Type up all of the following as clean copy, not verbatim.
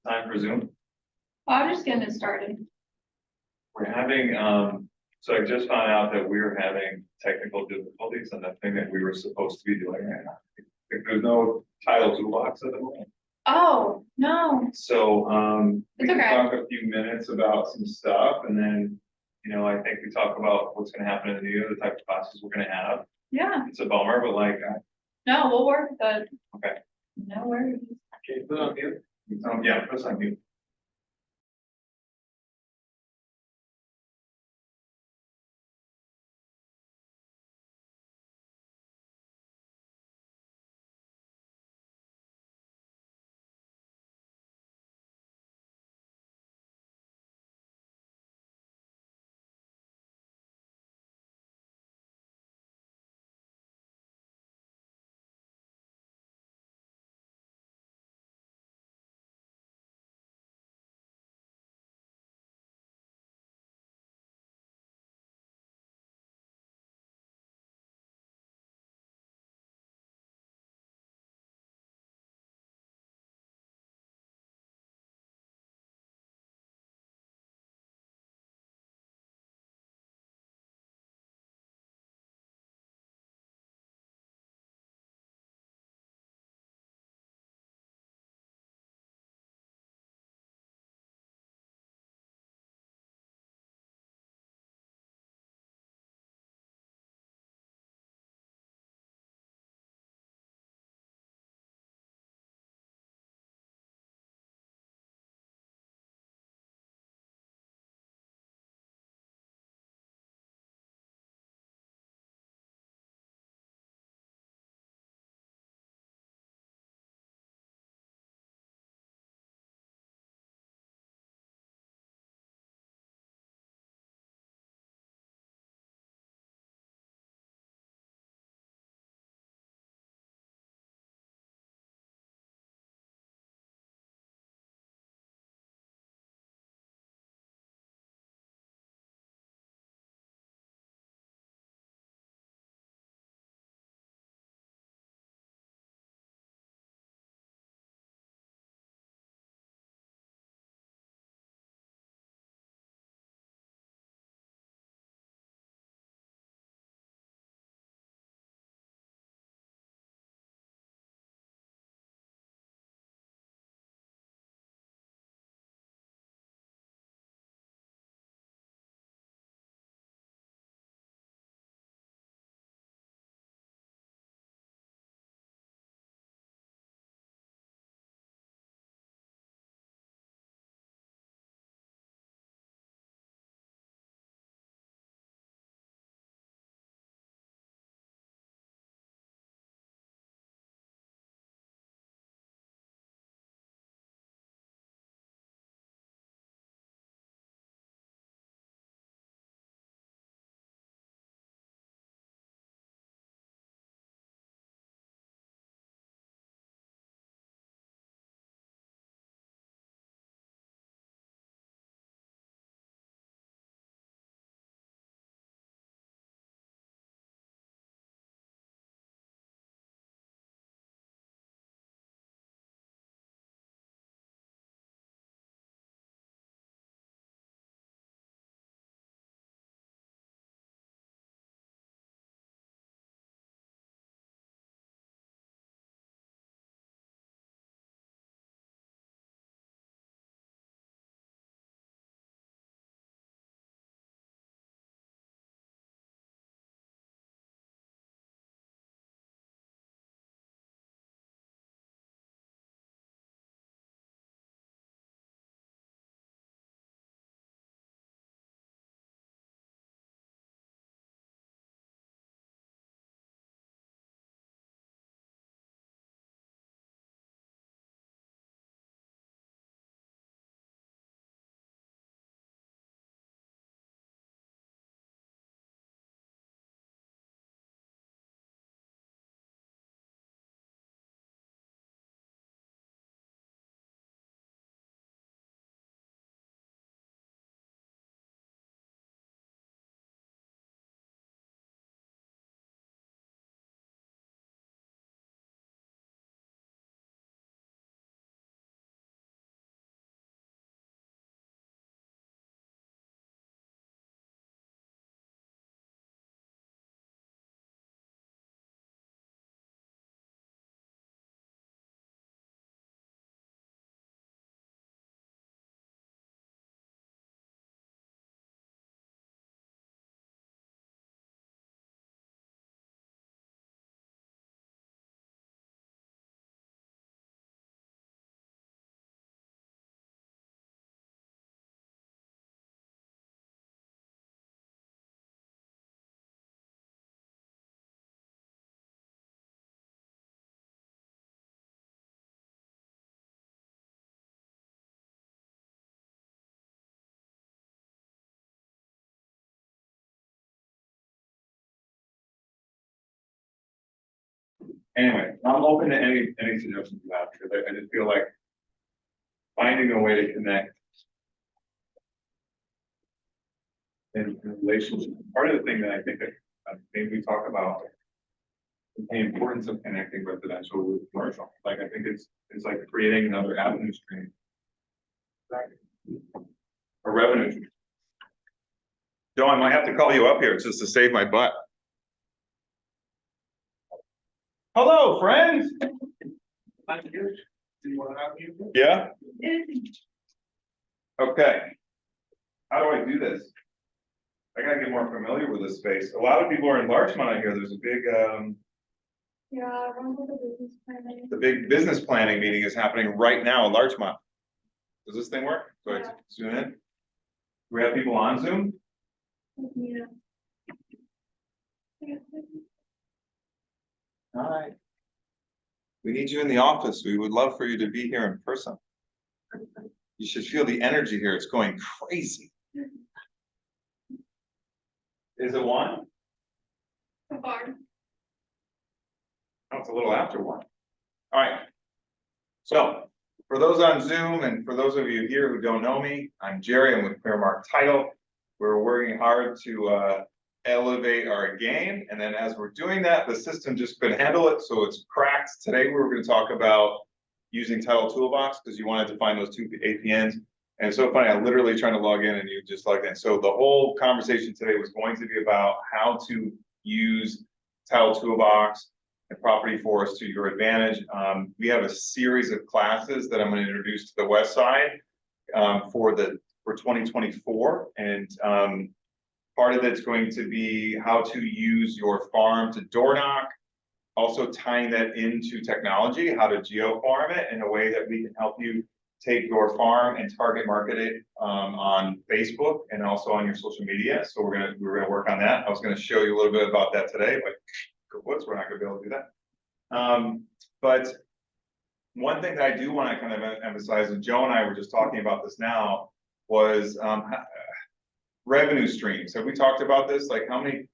Time for Zoom. I'm just getting it started. We're having, so I just found out that we're having technical difficulties on the thing that we were supposed to be doing right now. If there's no title toolbox at the moment. Oh, no. So, we It's can okay. talk a few minutes about some stuff and then, I think we talk about what's gonna happen in the new year, the type of classes we're gonna have. Yeah, It's a bummer, but like, no, we'll work with it. okay. No worries. Okay, put it on mute. Yeah, put it on mute. Anyway, I'm open to any suggestions you have, because I just feel like finding a way to connect in relationship. Part of the thing that I think that maybe we talk about is the importance of connecting residential with commercial. Like, I think it's like creating another avenue stream. A revenue stream. Joe, I might have to call you up here just to save my butt. Hello, friends. Yeah. Okay. How do I do this? I gotta get more familiar with this space. A lot of people are in Larchmont out here. There's a big, Yeah, I remember the business planning. the big business planning meeting is happening right now in Larchmont. Does this thing work? Do I Yeah. zoom in? Do we have people on Zoom? Yeah. All right. We need you in the office. We would love for you to be here in person. You should feel the energy here. It's going crazy. Is it one? So far. Oh, it's a little after one. All right. So for those on Zoom and for those of you here who don't know me, I'm Jerry. I'm with ClearMark Title. We're working hard to elevate our game. And then as we're doing that, the system just couldn't handle it. So it's cracked. Today, we were going to talk about using Title Toolbox because you wanted to find those two APNs. And it's so funny, I literally trying to log in and you just logged in. So the whole conversation today was going to be about how to use Title Toolbox and Property Force to your advantage. We have a series of classes that I'm going to introduce to the West Side for 2024. And part of it's going to be how to use your farm to door knock, also tying that into technology, how to geo-farm it in a way that we can help you take your farm and target market it on Facebook and also on your social media. So we're gonna work on that. I was gonna show you a little bit about that today, but whoops, we're not gonna be able to do that. But one thing that I do want to kind of emphasize, and Joe and I were just talking about this now, was revenue streams. Have we talked about this? Like how many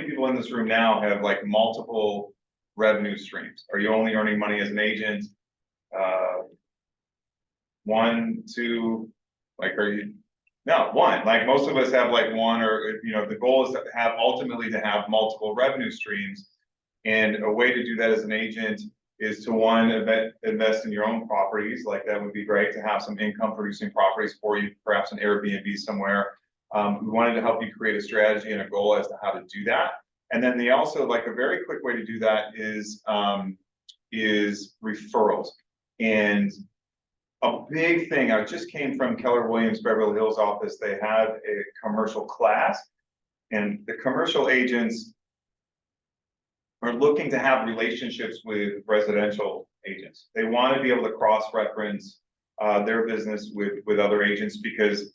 people in this room now have like multiple revenue streams? Are you only earning money as an agent? One, two, like are you? No, one. Like most of us have like one, or the goal is to have ultimately to have multiple revenue streams. And a way to do that as an agent is to one, invest in your own properties. Like that would be great to have some income producing properties for you, perhaps an Airbnb somewhere. We wanted to help you create a strategy and a goal as to how to do that. And then they also, like a very quick way to do that is referrals. And a big thing, I just came from Keller Williams Beverly Hills office. They have a commercial class, and the commercial agents are looking to have relationships with residential agents. They want to be able to cross-reference their business with other agents because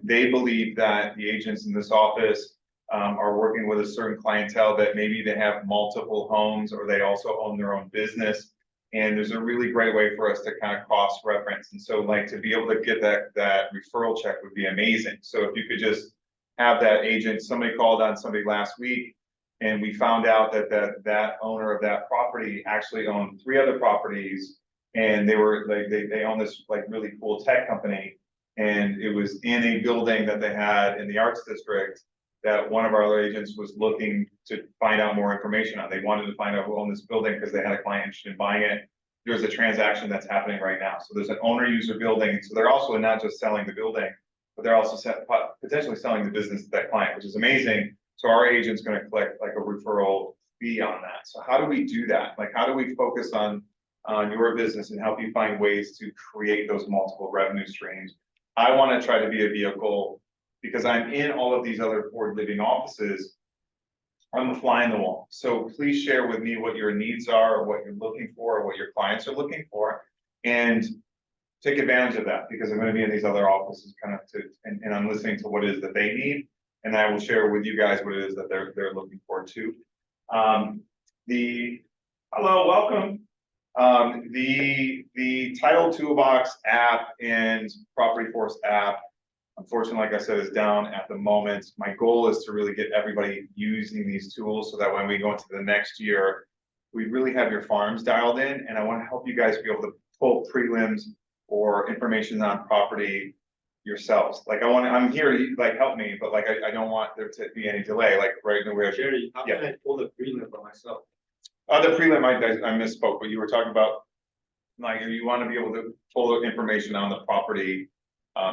they believe that the agents in this office are working with a certain clientele that maybe they have multiple homes or they also own their own business. And there's a really great way for us to kind of cross-reference. And so like to be able to get that referral check would be amazing. So if you could just have that agent, somebody called on somebody last week, and we found out that owner of that property actually owned 3 other properties, and they were like they own this like really cool tech company, and it was in a building that they had in the arts district that one of our other agents was looking to find out more information on. They wanted to find out who owned this building because they had a client interested in buying it. There's a transaction that's happening right now. So there's an owner user building. So they're also not just selling the building, but they're also potentially selling the business to that client, which is amazing. So our agent's going to collect like a referral fee on that. So how do we do that? Like, how do we focus on your business and help you find ways to create those multiple revenue streams? I want to try to be a vehicle because I'm in all of these other Ford Living offices. I'm the fly in the wall. So please share with me what your needs are, or what you're looking for, or what your clients are looking for, and take advantage of that because I'm going to be in these other offices kind of and I'm listening to what it is that they need. And I will share with you guys what it is that they're looking for too. Hello, welcome. The Title Toolbox app and Property Force app, unfortunately, like I said, is down at the moment. My goal is to really get everybody using these tools so that when we go into the next year, we really have your farms dialed in, and I want to help you guys be able to pull prelims or information on property yourselves. Like I'm here, like help me, but like I don't want there to be any delay, like right away. Jerry, how Yeah. can I pull the prelim for myself? The prelim, I misspoke, but you were talking about, like, if you want to be able to pull the information on the property,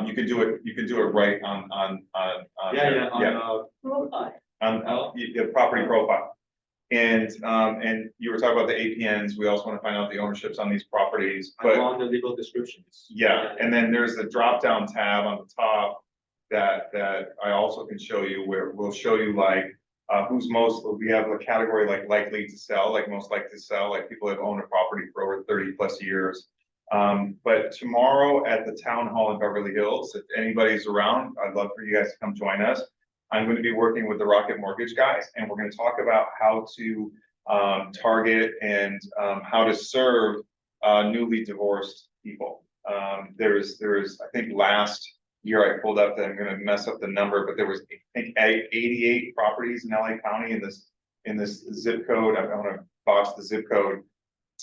you can do it right on. Yeah, Profile. On the property profile. And you were talking about the APNs, we also want to find out the ownerships on these properties, I but want the legal descriptions. yeah, and then there's the drop down tab on the top. That I also can show you, where we'll show you like, who's most, we have a category like likely to sell, like most likely to sell, like people that own a property for over 30+ years. But tomorrow at the town hall in Beverly Hills, if anybody's around, I'd love for you guys to come join us. I'm going to be working with the Rocket Mortgage guys, and we're going to talk about how to target and how to serve newly divorced people. There's I think last year I pulled up, that I'm going to mess up the number, but there was I think 88 properties in LA County in this zip code. I want to box the zip code,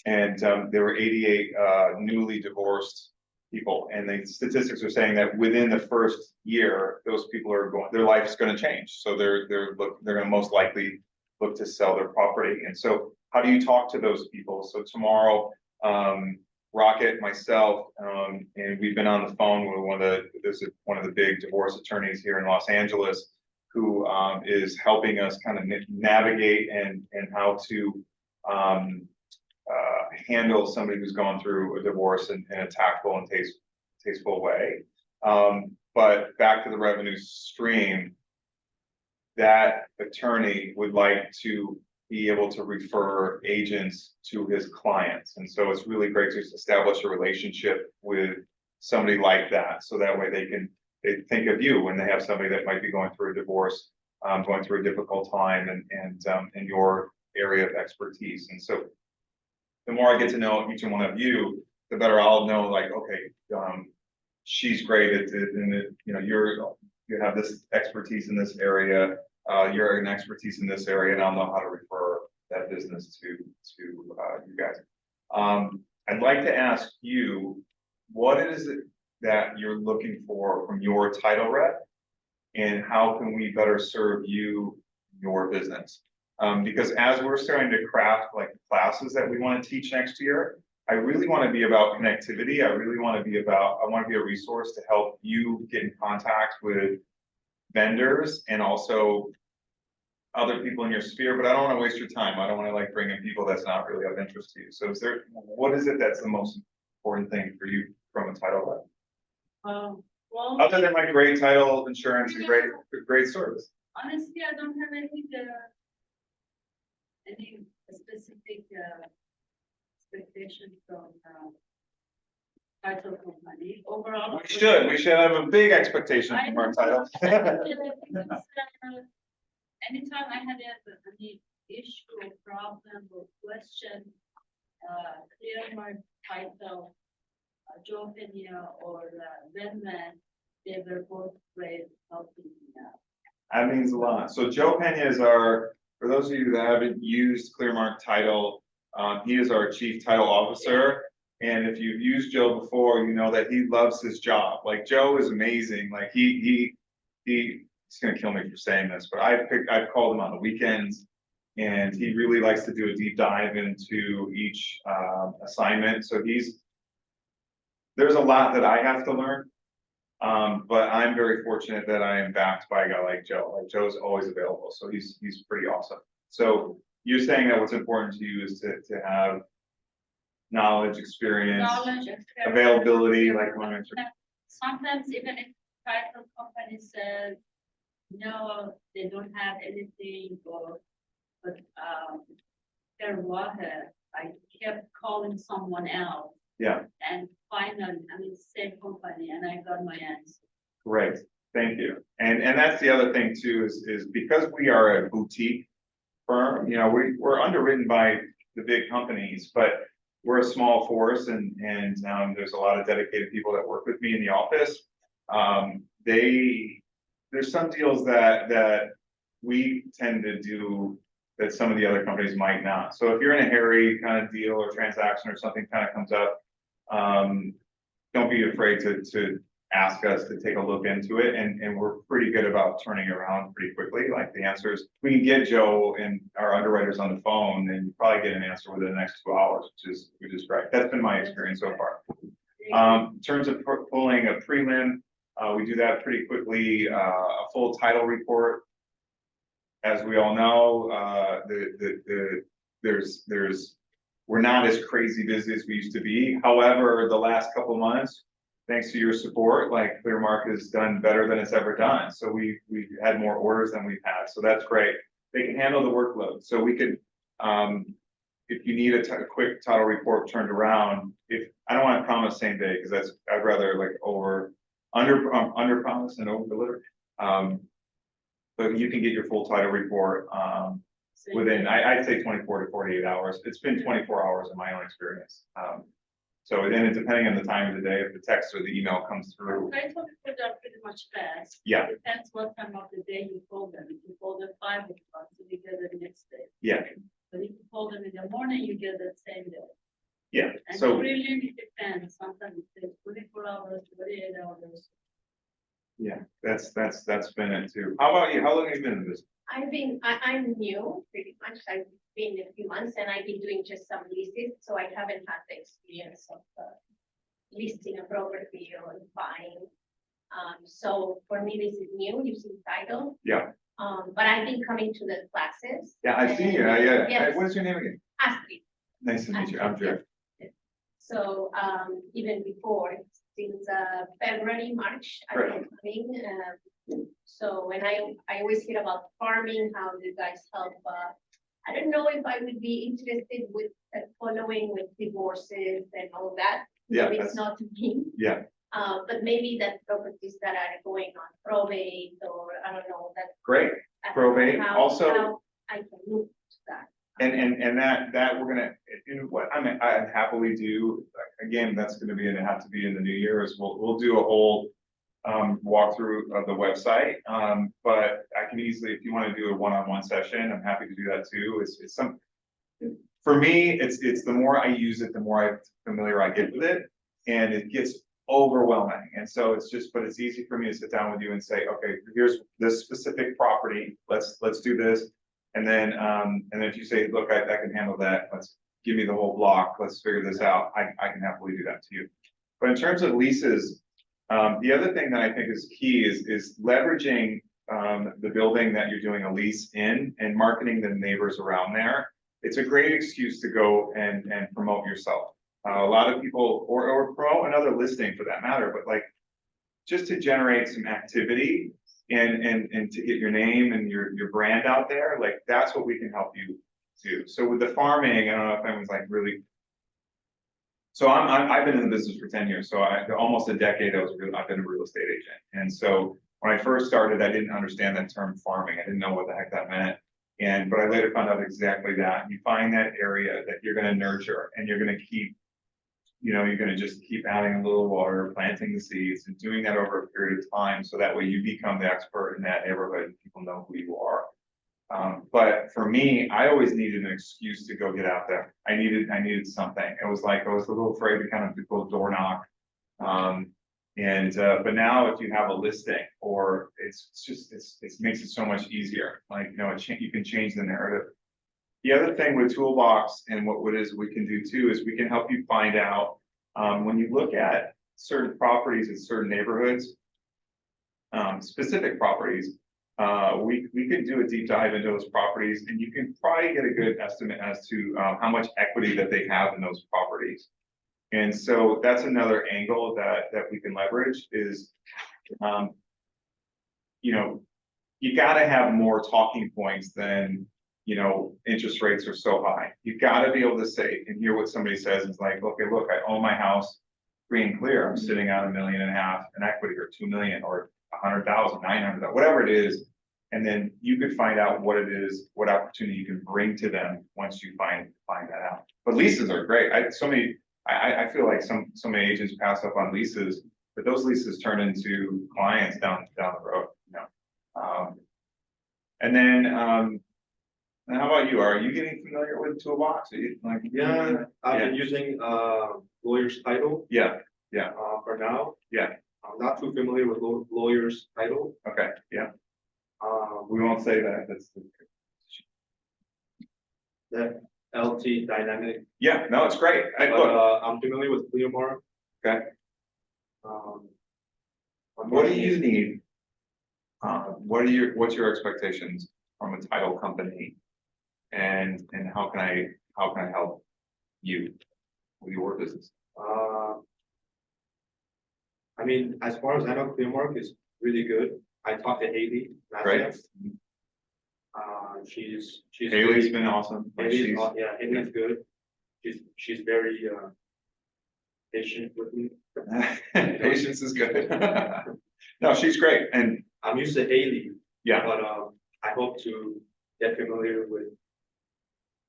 and there were 88 newly divorced people, and the statistics are saying that within the first year, those people are their life is going to change. So they're going to most likely look to sell their property. And so how do you talk to those people? So tomorrow, Rocket, myself, and we've been on the phone with one of the big divorce attorneys here in Los Angeles, who is helping us kind of navigate and how to handle somebody who's gone through a divorce in a tactful and tasteful way. But back to the revenue stream, that attorney would like to be able to refer agents to his clients. And so it's really great to establish a relationship with somebody like that. So that way they think of you when they have somebody that might be going through a divorce, going through a difficult time, and in your area of expertise. And so the more I get to know each one of you, the better I'll know, like, okay, she's great at it, and you know, you have this expertise in this area, you're an expertise in this area, and I'll know how to refer that business to you guys. I'd like to ask you, what is it that you're looking for from your title rep, and how can we better serve you, your business? Because as we're starting to craft like classes that we want to teach next year, I really want to be about connectivity. I want to be a resource to help you get in contact with vendors and also other people in your sphere, but I don't want to waste your time. I don't want to like bring in people that's not really of interest to you. So what is it that's the most important thing for you from a title rep? Well, Other than like great title insurance and great service. honestly, I don't have any specific expectation from title company overall. We should have a big expectation from our title. Anytime I had any issue or problem or question, ClearMark title, Joe Pena or Redman, they were both great helping me out. That means a lot. So Joe Pena is for those of you that haven't used ClearMark title, he is our chief title officer. And if you've used Joe before, you know that he loves his job. Like, Joe is amazing. Like he's gonna kill me for saying this, but I've called him on the weekends, and he really likes to do a deep dive into each assignment. So there's a lot that I have to learn. But I'm very fortunate that I am backed by a guy like Joe. Like, Joe's always available, so he's pretty awesome. So you're saying that what's important to you is to have knowledge, experience, availability, like one answer. Sometimes even if title company says, no, they don't have anything, but their water, I kept calling someone else. Yeah. And finally, same company, and I got my answer. Great, thank you. And that's the other thing too, is because we are a boutique firm, you know, we're underwritten by the big companies, but we're a small force, and there's a lot of dedicated people that work with me in the office. There's some deals that we tend to do that some of the other companies might not. So if you're in a hairy kind of deal or transaction or something kind of comes up, don't be afraid to ask us to take a look into it, and we're pretty good about turning around pretty quickly. Like the answers, we can get Joe and our underwriters on the phone and probably get an answer within the next 2 hours, which is great. That's been my experience so far. In terms of pulling a prelim, we do that pretty quickly. A full title report, as we all know, we're not as crazy busy as we used to be. However, the last couple of months, thanks to your support, like ClearMark has done better than it's ever done. So we've had more orders than we've had. So that's great. They can handle the workload. So we could, if you need a quick title report turned around, if I don't want to promise same day, because I'd rather like under promise and over deliver. But you can get your full title report within, I'd say 24 to 48 hours. It's been 24 hours in my own experience. So then depending on the time of the day, if the text or the email comes through. I told people they're pretty much fast. Yeah. It depends what time of the day you call them. If you call them 5 o'clock, so you get it the next day. Yeah. But if you call them in the morning, you get that same day. Yeah. And So it really depends. Sometimes it takes 24 hours, 48 hours. yeah, that's been it too. How about you? How long have you been in this? I'm new, pretty much. I've been a few months and I've been doing just some leases, so I haven't had the experience of listing a property or buying. So for me, this is new, using title. Yeah. But I've been coming to the classes. Yeah, I see you. and- Yeah. Yes, What is your name again? Astrid. Nice to meet you. I'm Jeff. So, even before, since February, March, I've been coming. So when I always hear about farming, how you guys help, I don't know if I would be interested with following with divorces and all that. Yeah, Maybe that's- it's not me. Yeah, But maybe that properties that are going on probate or I don't know that. great. I don't know Probate, also- how I can move to that. And that we're gonna, what I'd happily do, again, that's gonna have to be in the new year, is we'll do a whole walkthrough of the website. But I can easily, if you want to do a one-on-one session, I'm happy to do that too. For me, it's the more I use it, the more familiar I get with it, and it gets overwhelming. And so but it's easy for me to sit down with you and say, okay, here's this specific property, let's do this. And then if you say, look, I can handle that, let's give me the whole block, let's figure this out, I can happily do that to you. But in terms of leases, the other thing that I think is key is leveraging the building that you're doing a lease in and marketing the neighbors around there. It's a great excuse to go and promote yourself. A lot of people, or promote another listing for that matter, but like just to generate some activity and to get your name and your brand out there, like that's what we can help you do. So with the farming, I don't know if anyone's like really. So I've been in the business for 10 years, so almost a decade I've been a real estate agent. And so when I first started, I didn't understand that term farming. I didn't know what the heck that meant. But I later found out exactly that. You find that area that you're gonna nurture and you're gonna keep, you're gonna just keep adding a little water, planting the seeds and doing that over a period of time. So that way you become the expert in that neighborhood and people know who you are. But for me, I always needed an excuse to go get out there. I needed something. It was like, I was a little afraid to kind of go door knock. But now if you have a listing or it makes it so much easier. Like, you can change the narrative. The other thing with Toolbox and what we can do too, is we can help you find out, when you look at certain properties in certain neighborhoods, specific properties, we could do a deep dive into those properties and you can probably get a good estimate as to how much equity that they have in those properties. And so that's another angle that we can leverage is, you gotta have more talking points than, interest rates are so high. You gotta be able to say and hear what somebody says. It's like, okay, look, I own my house free and clear. I'm sitting on $1.5 million in equity or 2 million or 100,000, 900,000, whatever it is. And then you could find out what it is, what opportunity you can bring to them once you find that out. But leases are great. I feel like so many agents pass up on leases, but those leases turn into clients down the road, And then And how about you? Are you getting familiar with Toolbox? Are you like? Yeah, I've been using lawyer's title Yeah, for now. yeah, I'm not too familiar with lawyer's title. okay, yeah. Um, We won't say that. That's. the LT dynamic, Yeah, no, it's great. but Look, I'm familiar with ClearMark. okay, Um, what do you need? What's your expectations from a title company? And how can I help you with your business? I mean, as far as I know, ClearMark is really good. I talked to Haley last Right. time. She's Haley's been awesome. Like, Haley's, she's- yeah, Haley's good. She's very patient with me. Patience is good. No, she's great, and I'm used to Haley, yeah, but I hope to get familiar with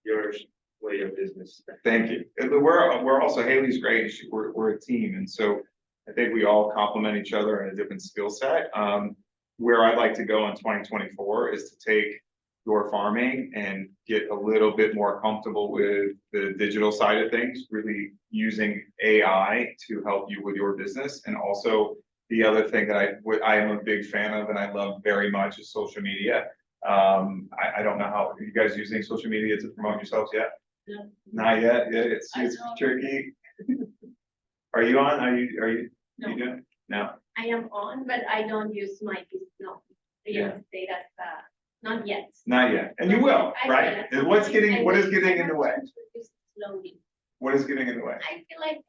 your way of business. thank you. And we're also, Haley's great, we're a team, and so I think we all complement each other in a different skill set. Where I'd like to go in 2024 is to take your farming and get a little bit more comfortable with the digital side of things, really using AI to help you with your business. And also the other thing that I am a big fan of and I love very much is social media. I don't know how, are you guys using social media to promote yourselves yet? No. Not yet, yeah, it's I know. tricky. Are you on? Are you? No. You doing? No, I am on, but I don't use my, no, real Yeah. estate as, not yet. not yet, and you will, I right? will. And what is I getting will. in the way? I have to introduce slowly. What is getting in the way? I feel like,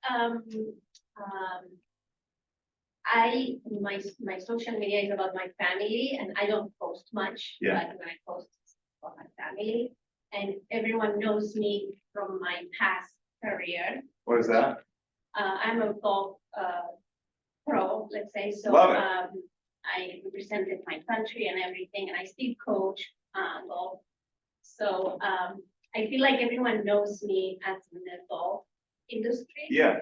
my social media is about my family and I don't post much. Yeah. But when I post it's about my family and everyone knows me from my past career. What is that? I'm a golf, pro, let's say, so, Love it. I represented my country and everything and I still coach, golf. So, I feel like everyone knows me as in the golf industry. Yeah,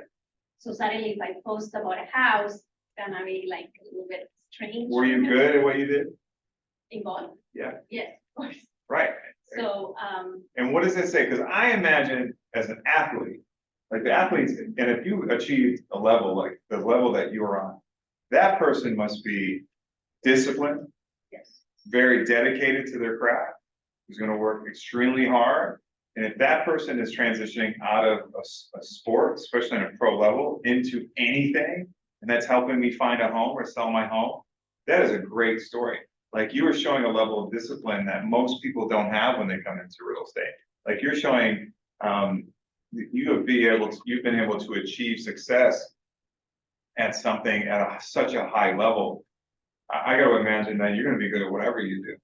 So suddenly if I post about a house, it's gonna be like a little bit strange. were you good at what you did? In golf? Yeah. Yes, of course. Right, So, and what does it say? Because I imagine as an athlete, like the athletes, and if you achieved a level like the level that you were on, that person must be disciplined, yes, very dedicated to their craft, who's gonna work extremely hard. And if that person is transitioning out of a sport, especially on a pro level, into anything, and that's helping me find a home or sell my home, that is a great story. Like you are showing a level of discipline that most people don't have when they come into real estate. Like you're showing, you've been able to achieve success at something at such a high level. I gotta imagine that you're gonna be good at whatever you do.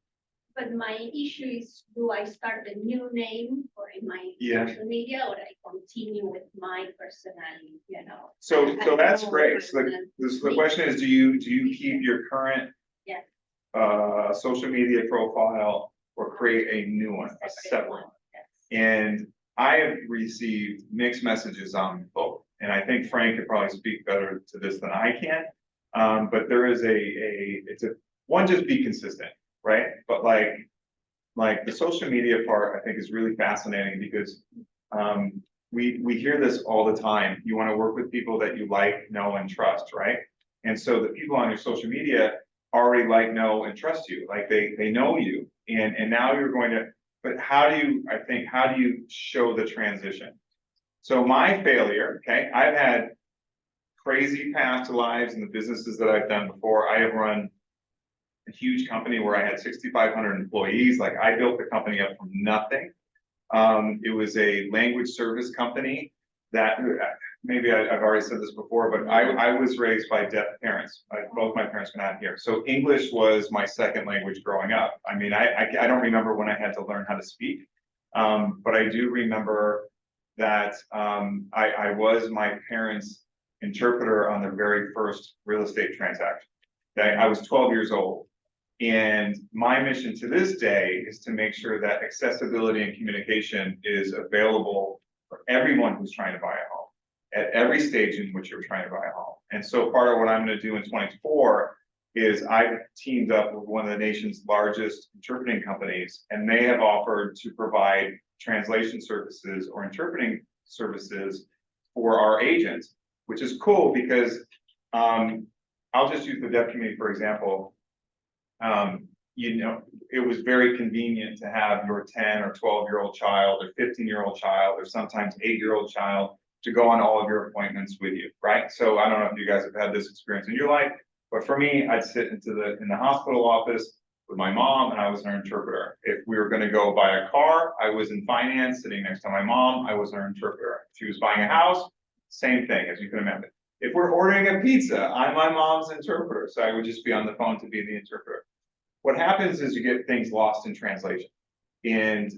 but my issue is, do I start a new name or in my Yeah. social media, or I continue with my personality, you know? So I that's know great. So the question is, do you keep your current Yes. Social media profile or create a new one, a separate one? Yes. And I have received mixed messages on both, and I think Frank could probably speak better to this than I can. But there is one, just be consistent, right? But like the social media part, I think is really fascinating because we hear this all the time. You want to work with people that you like, know, and trust, right? And so the people on your social media already like, know, and trust you, like they know you, and now you're going to. But how do you show the transition? So my failure, okay, I've had crazy past lives in the businesses that I've done before. I have run a huge company where I had 6,500 employees. Like I built the company up from nothing. It was a language service company that maybe I've already said this before, but I was raised by deaf parents. Both my parents were not here. So English was my second language growing up. I mean, I don't remember when I had to learn how to speak. But I do remember that I was my parents' interpreter on their very first real estate transaction. Okay, I was 12 years old. And my mission to this day is to make sure that accessibility and communication is available for everyone who's trying to buy a home at every stage in which you're trying to buy a home. And so part of what I'm going to do in 24 is I've teamed up with one of the nation's largest interpreting companies, and they have offered to provide translation services or interpreting services for our agents, which is cool because, I'll just use the deaf community, for example. You know, it was very convenient to have your 10 or 12-year-old child or 15-year-old child or sometimes 8-year-old child to go on all of your appointments with you, right? So I don't know if you guys have had this experience in your life, but for me, I'd sit in the hospital office with my mom and I was her interpreter. If we were gonna go buy a car, I was in finance sitting next to my mom, I was her interpreter. If she was buying a house, same thing, as you can imagine. If we're ordering a pizza, I'm my mom's interpreter, so I would just be on the phone to be the interpreter. What happens is you get things lost in translation. And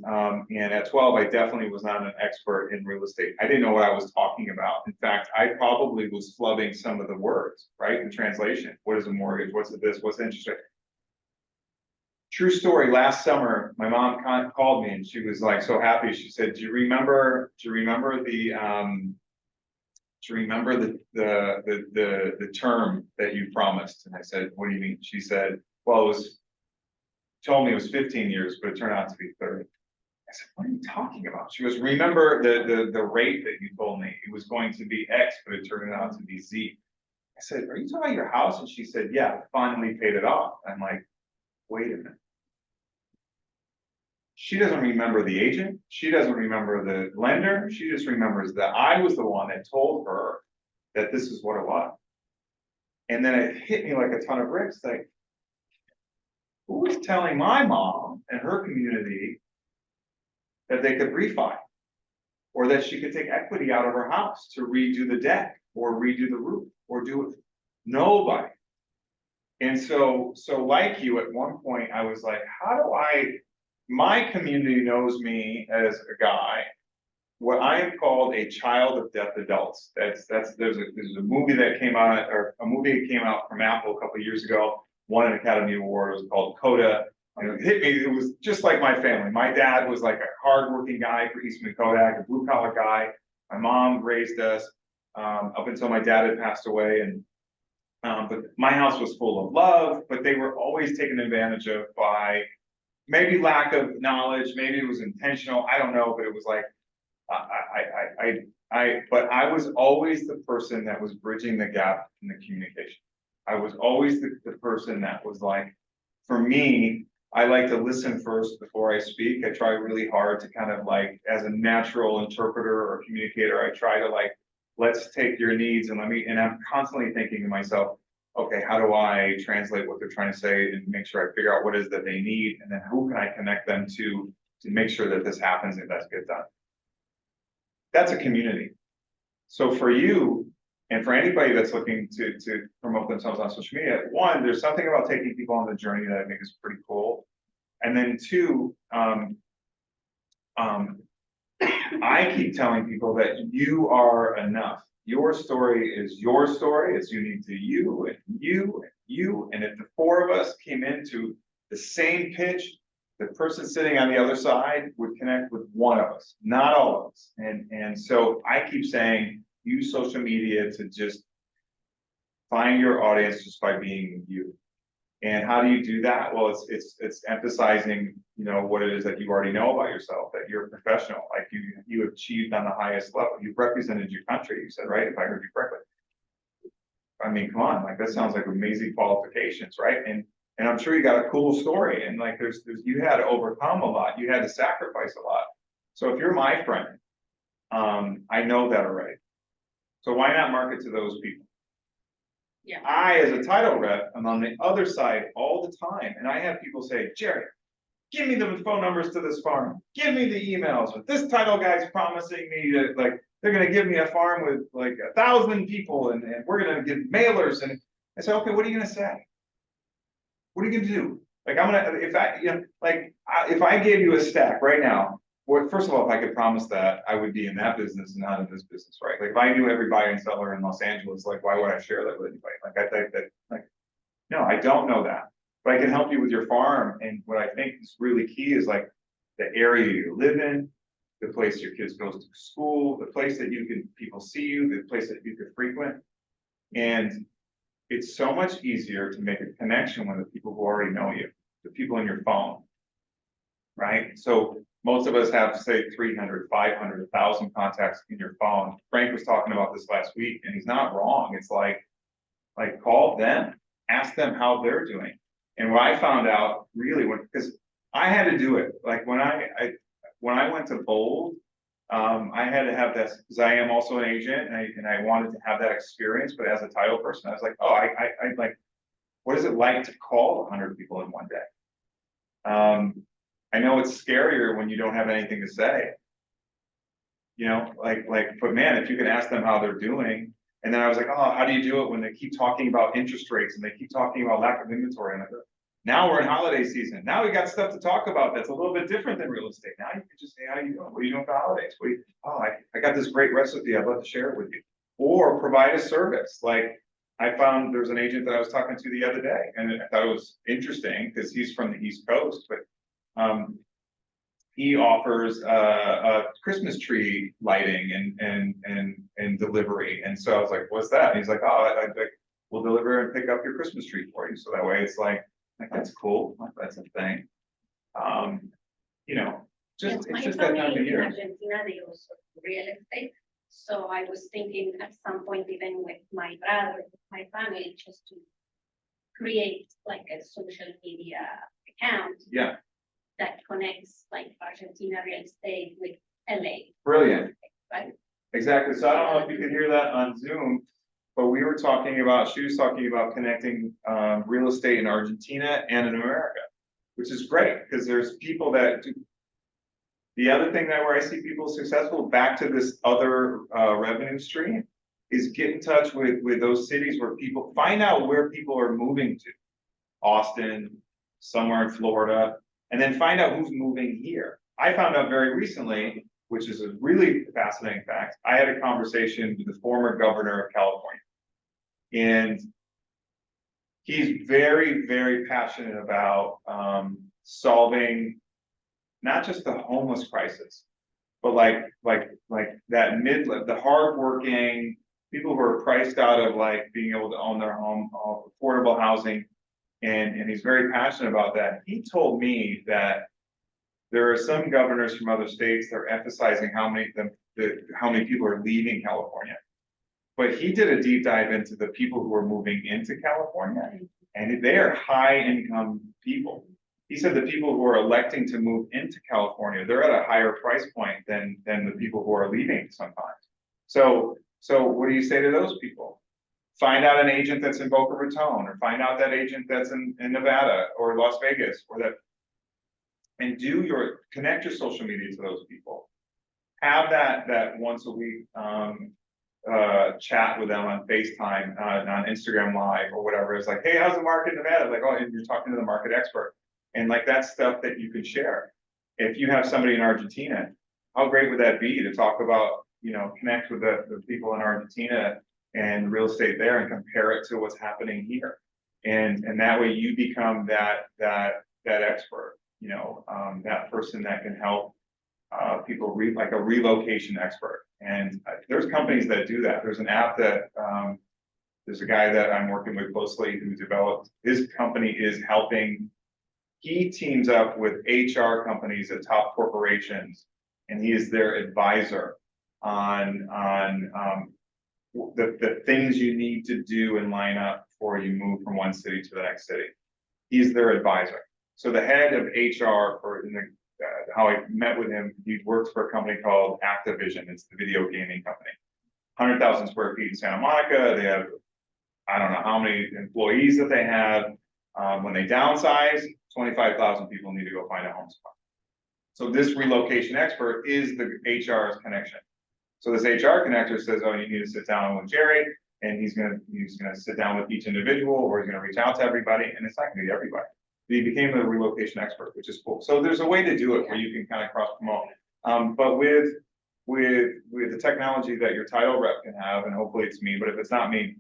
at 12, I definitely was not an expert in real estate. I didn't know what I was talking about. In fact, I probably was flubbing some of the words, right? In translation. What is a mortgage? What's this? What's the interest rate? True story, last summer, my mom called me and she was like so happy. She said, do you remember the term that you promised? And I said, what do you mean? She said, well, told me it was 15 years, but it turned out to be 30. I said, what are you talking about? She goes, remember the rate that you told me? It was going to be X, but it turned out to be Z. I said, are you talking about your house? And she said, yeah, finally paid it off. I'm like, wait a minute. She doesn't remember the agent. She doesn't remember the lender. She just remembers that I was the one that told her that this is what it was. And then it hit me like a ton of bricks. Like, who was telling my mom and her community that they could refi? Or that she could take equity out of her house to redo the deck or redo the roof or do it? Nobody. And so like you, at one point, I was like, my community knows me as a guy, what I am called a child of deaf adults. There's a movie that came out, or a movie that came out from Apple a couple of years ago, won an Academy Award. It was called Coda. And it hit me, it was just like my family. My dad was like a hardworking guy for Eastman Kodak, a blue collar guy. My mom raised us up until my dad had passed away. And but my house was full of love, but they were always taken advantage of by maybe lack of knowledge, maybe it was intentional, I don't know, but it was like, but I was always the person that was bridging the gap in the communication. I was always the person that was like, for me, I like to listen first before I speak. I try really hard to kind of like, as a natural interpreter or communicator, I try to like, let's take your needs and and I'm constantly thinking to myself, okay, how do I translate what they're trying to say and make sure I figure out what it is that they need, and then who can I connect them to make sure that this happens and that gets done. That's a community. So for you, and for anybody that's looking to promote themselves on social media, one, there's something about taking people on the journey that I think is pretty cool. And then two, I keep telling people that you are enough. Your story is your story. It's unique to you and you and you. And if the four of us came into the same pitch, the person sitting on the other side would connect with one of us, not all of us. And so I keep saying, use social media to just find your audience just by being you. And how do you do that? Well, it's emphasizing, you know, what it is that you already know about yourself, that you're a professional, like you achieved on the highest level. You've represented your country, you said, right? If I heard you correctly. I mean, come on, like that sounds like amazing qualifications, right? And I'm sure you got a cool story, and like you had to overcome a lot, you had to sacrifice a lot. So if you're my friend, I know that already. So why not market to those people? Yeah. I, as a title rep, am on the other side all the time. And I have people say, Jerry, give me the phone numbers to this farm. Give me the emails. But this title guy's promising me that like they're gonna give me a farm with like 1,000 people and we're gonna give mailers. And I say, okay, what are you gonna say? What are you gonna do? Like if I gave you a stack right now, first of all, if I could promise that, I would be in that business and not in this business, right? Like if I knew every buyer and seller in Los Angeles, like why would I share that with anybody? Like I think that, like, no, I don't know that, but I can help you with your farm. And what I think is really key is like the area you live in, the place your kids go to school, the place that people see you, the place that you could frequent. And it's so much easier to make a connection with the people who already know you, the people in your phone. Right? So most of us have, say, 300, 500, 1,000 contacts in your phone. Frank was talking about this last week, and he's not wrong. It's like call them, ask them how they're doing. And what I found out really, because I had to do it, like when I went to Bold, I had to have that, because I am also an agent, and I wanted to have that experience, but as a title person, I was like, oh, I like, what is it like to call 100 people in one day? I know it's scarier when you don't have anything to say. You know, but man, if you can ask them how they're doing, and then I was like, oh, how do you do it when they keep talking about interest rates and they keep talking about lack of inventory? And I go, now we're in holiday season. Now we got stuff to talk about that's a little bit different than real estate. Now you can just say, how you doing? What are you doing for holidays? I got this great recipe. I'd love to share it with you. Or provide a service. Like I found there's an agent that I was talking to the other day, and I thought it was interesting because he's from the East Coast, but he offers a Christmas tree lighting and delivery. And so I was like, what's that? And he's like, oh, we'll deliver and pick up your Christmas tree for you. So that way it's like that's cool. That's a thing. You know, Yes, it's just that time of in year. Argentina, they also do real estate. So I was thinking at some point, even with my brother, my family, just to create like a social media account Yeah, that connects like Argentina real estate with LA, brilliant. right? Exactly. So I don't know if you can hear that on Zoom, but we were talking about, she was talking about connecting real estate in Argentina and in America, which is great because there's people that do. The other thing that where I see people successful, back to this other revenue stream, is get in touch with those cities where people, find out where people are moving to. Austin, somewhere in Florida, and then find out who's moving here. I found out very recently, which is a really fascinating fact, I had a conversation with the former governor of California. And he's very, very passionate about solving not just the homeless crisis, but like that the hardworking people who are priced out of like being able to own their home, affordable housing, and he's very passionate about that. He told me that there are some governors from other states that are emphasizing how many people are leaving California. But he did a deep dive into the people who are moving into California, and they are high income people. He said the people who are electing to move into California, they're at a higher price point than the people who are leaving sometimes. So what do you say to those people? Find out an agent that's in Boca Raton, or find out that agent that's in Nevada or Las Vegas, or that, and connect your social media to those people. Have that once a week chat with them on FaceTime, on Instagram Live or whatever. It's like, hey, how's the market in Nevada? Like, oh, and you're talking to the market expert. And like that's stuff that you can share. If you have somebody in Argentina, how great would that be to talk about, connect with the people in Argentina and real estate there and compare it to what's happening here. And that way you become that expert, that person that can help people like a relocation expert. And there's companies that do that. There's an app that there's a guy that I'm working with closely who developed, his company is helping. He teams up with HR companies at top corporations, and he is their advisor on the things you need to do and line up before you move from one city to the next city. He's their advisor. So the head of HR how I met with him, he works for a company called Activision. It's the video gaming company. 100,000 square feet in Santa Monica. They have, I don't know how many employees that they have. When they downsize, 25,000 people need to go find a home spot. So this relocation expert is the HR's connection. So this HR connector says, oh, you need to sit down with Jerry, and he's gonna sit down with each individual, or he's gonna reach out to everybody, and it's not gonna be everybody. But he became a relocation expert, which is cool. So there's a way to do it where you can kind of cross promote. But with the technology that your title rep can have, and hopefully it's me, but if it's not me,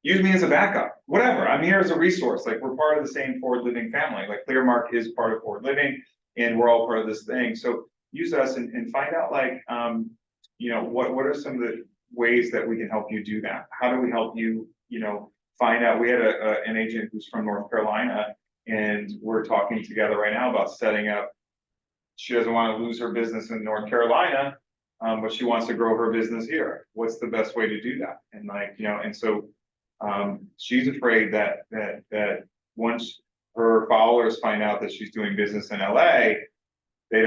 use me as a backup, whatever. I'm here as a resource. Like we're part of the same Forward Living family. Like ClearMark is part of Forward Living, and we're all part of this thing. So use us and find out like, what are some of ways that we can help you do that. How do we help you, find out? We had an agent who's from North Carolina, and we're talking together right now about setting up. She doesn't want to lose her business in North Carolina, but she wants to grow her business here. What's the best way to do that? And and so she's afraid that once her followers find out that she's doing business in LA, they're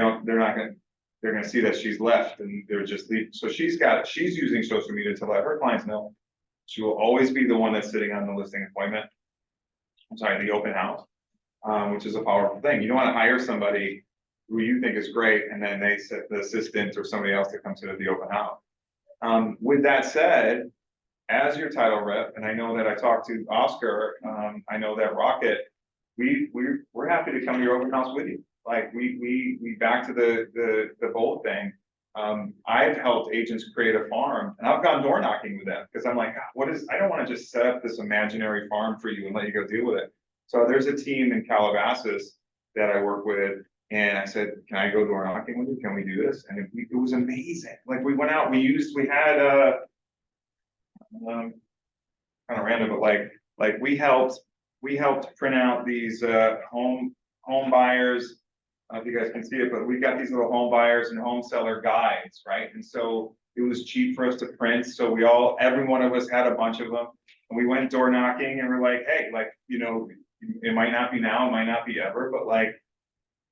gonna see that she's left and they're just leaving. So she's using social media to let her clients know she will always be the one that's sitting on the listing appointment. I'm sorry, the open house, which is a powerful thing. You don't want to hire somebody who you think is great, and then they set the assistant or somebody else that comes in at the open house. With that said, as your title rep, and I know that I talked to Oscar, I know that Rocket, we're happy to come to your open house with you. Like we back to the bold thing. I've helped agents create a farm, and I've gone door knocking with them because I'm like, I don't want to just set up this imaginary farm for you and let you go deal with it. So there's a team in Calabasas that I work with, and I said, can I go door knocking with you? Can we do this? And it was amazing. Like we went out, we had kind of random, but like we helped print out these home buyers. I don't know if you guys can see it, but we got these little home buyers and home seller guides, right? And so it was cheap for us to print. So every one of us had a bunch of them, and we went door knocking, and we're like, hey, it might not be now, it might not be ever, but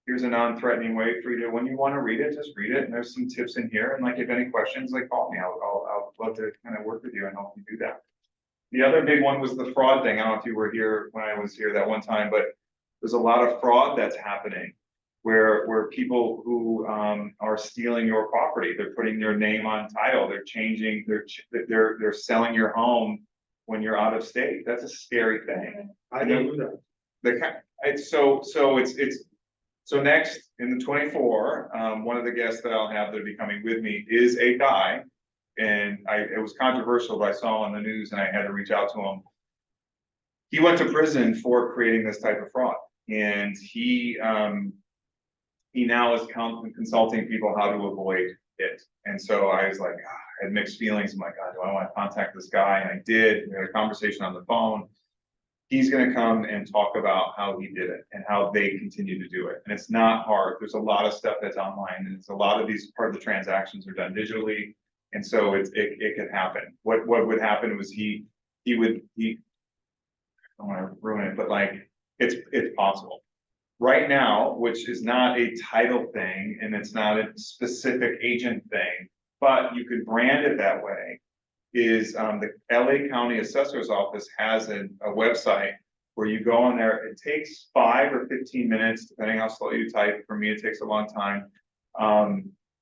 here's a non-threatening way for you to, when you want to read it, just read it. And there's some tips in here. And if any questions, call me. I'll love to kind of work with you and help you do that. The other big one was the fraud thing. I don't know if you were here when I was here that one time, but there's a lot of fraud that's happening where people who are stealing your property, they're putting your name on title, they're selling your home when you're out of state. That's a scary thing. I know that. So next in the 24, one of the guests that I'll have that'll be coming with me is a guy, and it was controversial, but I saw him on the news and I had to reach out to him. He went to prison for creating this type of fraud, and he now is consulting people how to avoid it. And so I was like, I had mixed feelings. I'm like, God, do I want to contact this guy? And I did. We had a conversation on the phone. He's going to come and talk about how he did it and how they continue to do it. And it's not hard. There's a lot of stuff that's online, and it's a lot of these part of the transactions are done digitally. And so it could happen. What would happen was he I don't want to ruin it, but it's possible. Right now, which is not a title thing and it's not a specific agent thing, but you could brand it that way, is the LA County Assessor's Office has a website where you go on there. It takes 5 or 15 minutes, depending how slow you type. For me, it takes a long time.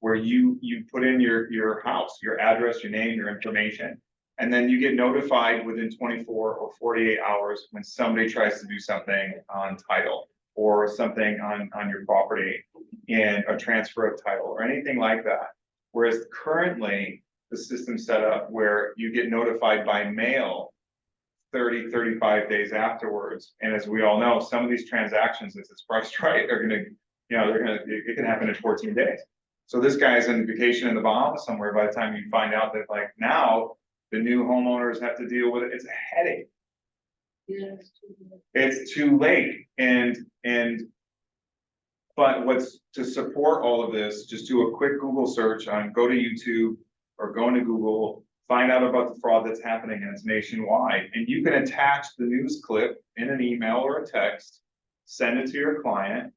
Where you put in your house, your address, your name, your information, and then you get notified within 24 or 48 hours when somebody tries to do something on title or something on your property, and a transfer of title or anything like that. Whereas currently the system's set up where you get notified by mail 30, 35 days afterwards. And as we all know, some of these transactions, if it's priced right, it can happen in 14 days. So this guy's on vacation in the Bahamas somewhere. By the time you find out that now the new homeowners have to deal with it, it's a headache. Yeah, It's too late. But what's to support all of this, just do a quick Google search go to YouTube or go into Google, find out about the fraud that's happening, and it's nationwide. And you can attach the news clip in an email or a text, send it to your client,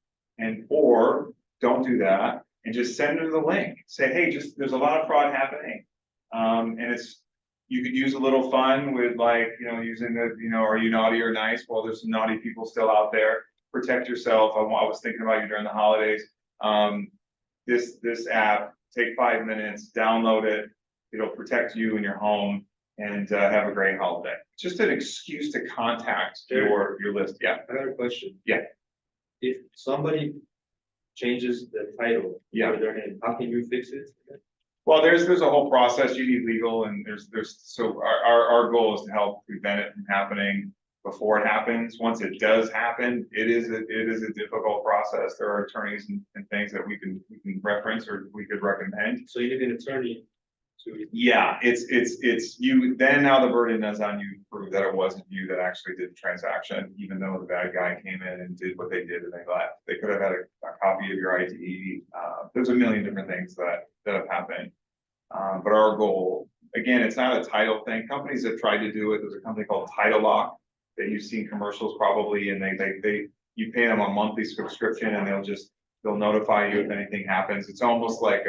or don't do that, and just send them the link. Say, hey, there's a lot of fraud happening. And you could use a little fun with using are you naughty or nice? Well, there's some naughty people still out there. Protect yourself. I was thinking about you during the holidays. This app, take 5 minutes, download it. It'll protect you and your home, and have a great holiday. Just an excuse to contact your list. Yeah. I got a question. Yeah. If somebody changes the title, yeah, or their name, how can you fix it? Well, there's a whole process. You need legal, and so our goal is to help prevent it from happening before it happens. Once it does happen, it is a difficult process. There are attorneys and things that we can reference or we could recommend. So you need an attorney to, Yeah, it's you, then now the burden is on you to prove that it wasn't you that actually did the transaction, even though the bad guy came in and did what they did and they left. They could have had a copy of your ID. There's a million different things that have happened. But our goal, again, it's not a title thing. Companies have tried to do it. There's a company called Title Lock that you've seen commercials probably, and you pay them a monthly subscription and they'll notify you if anything happens. It's almost like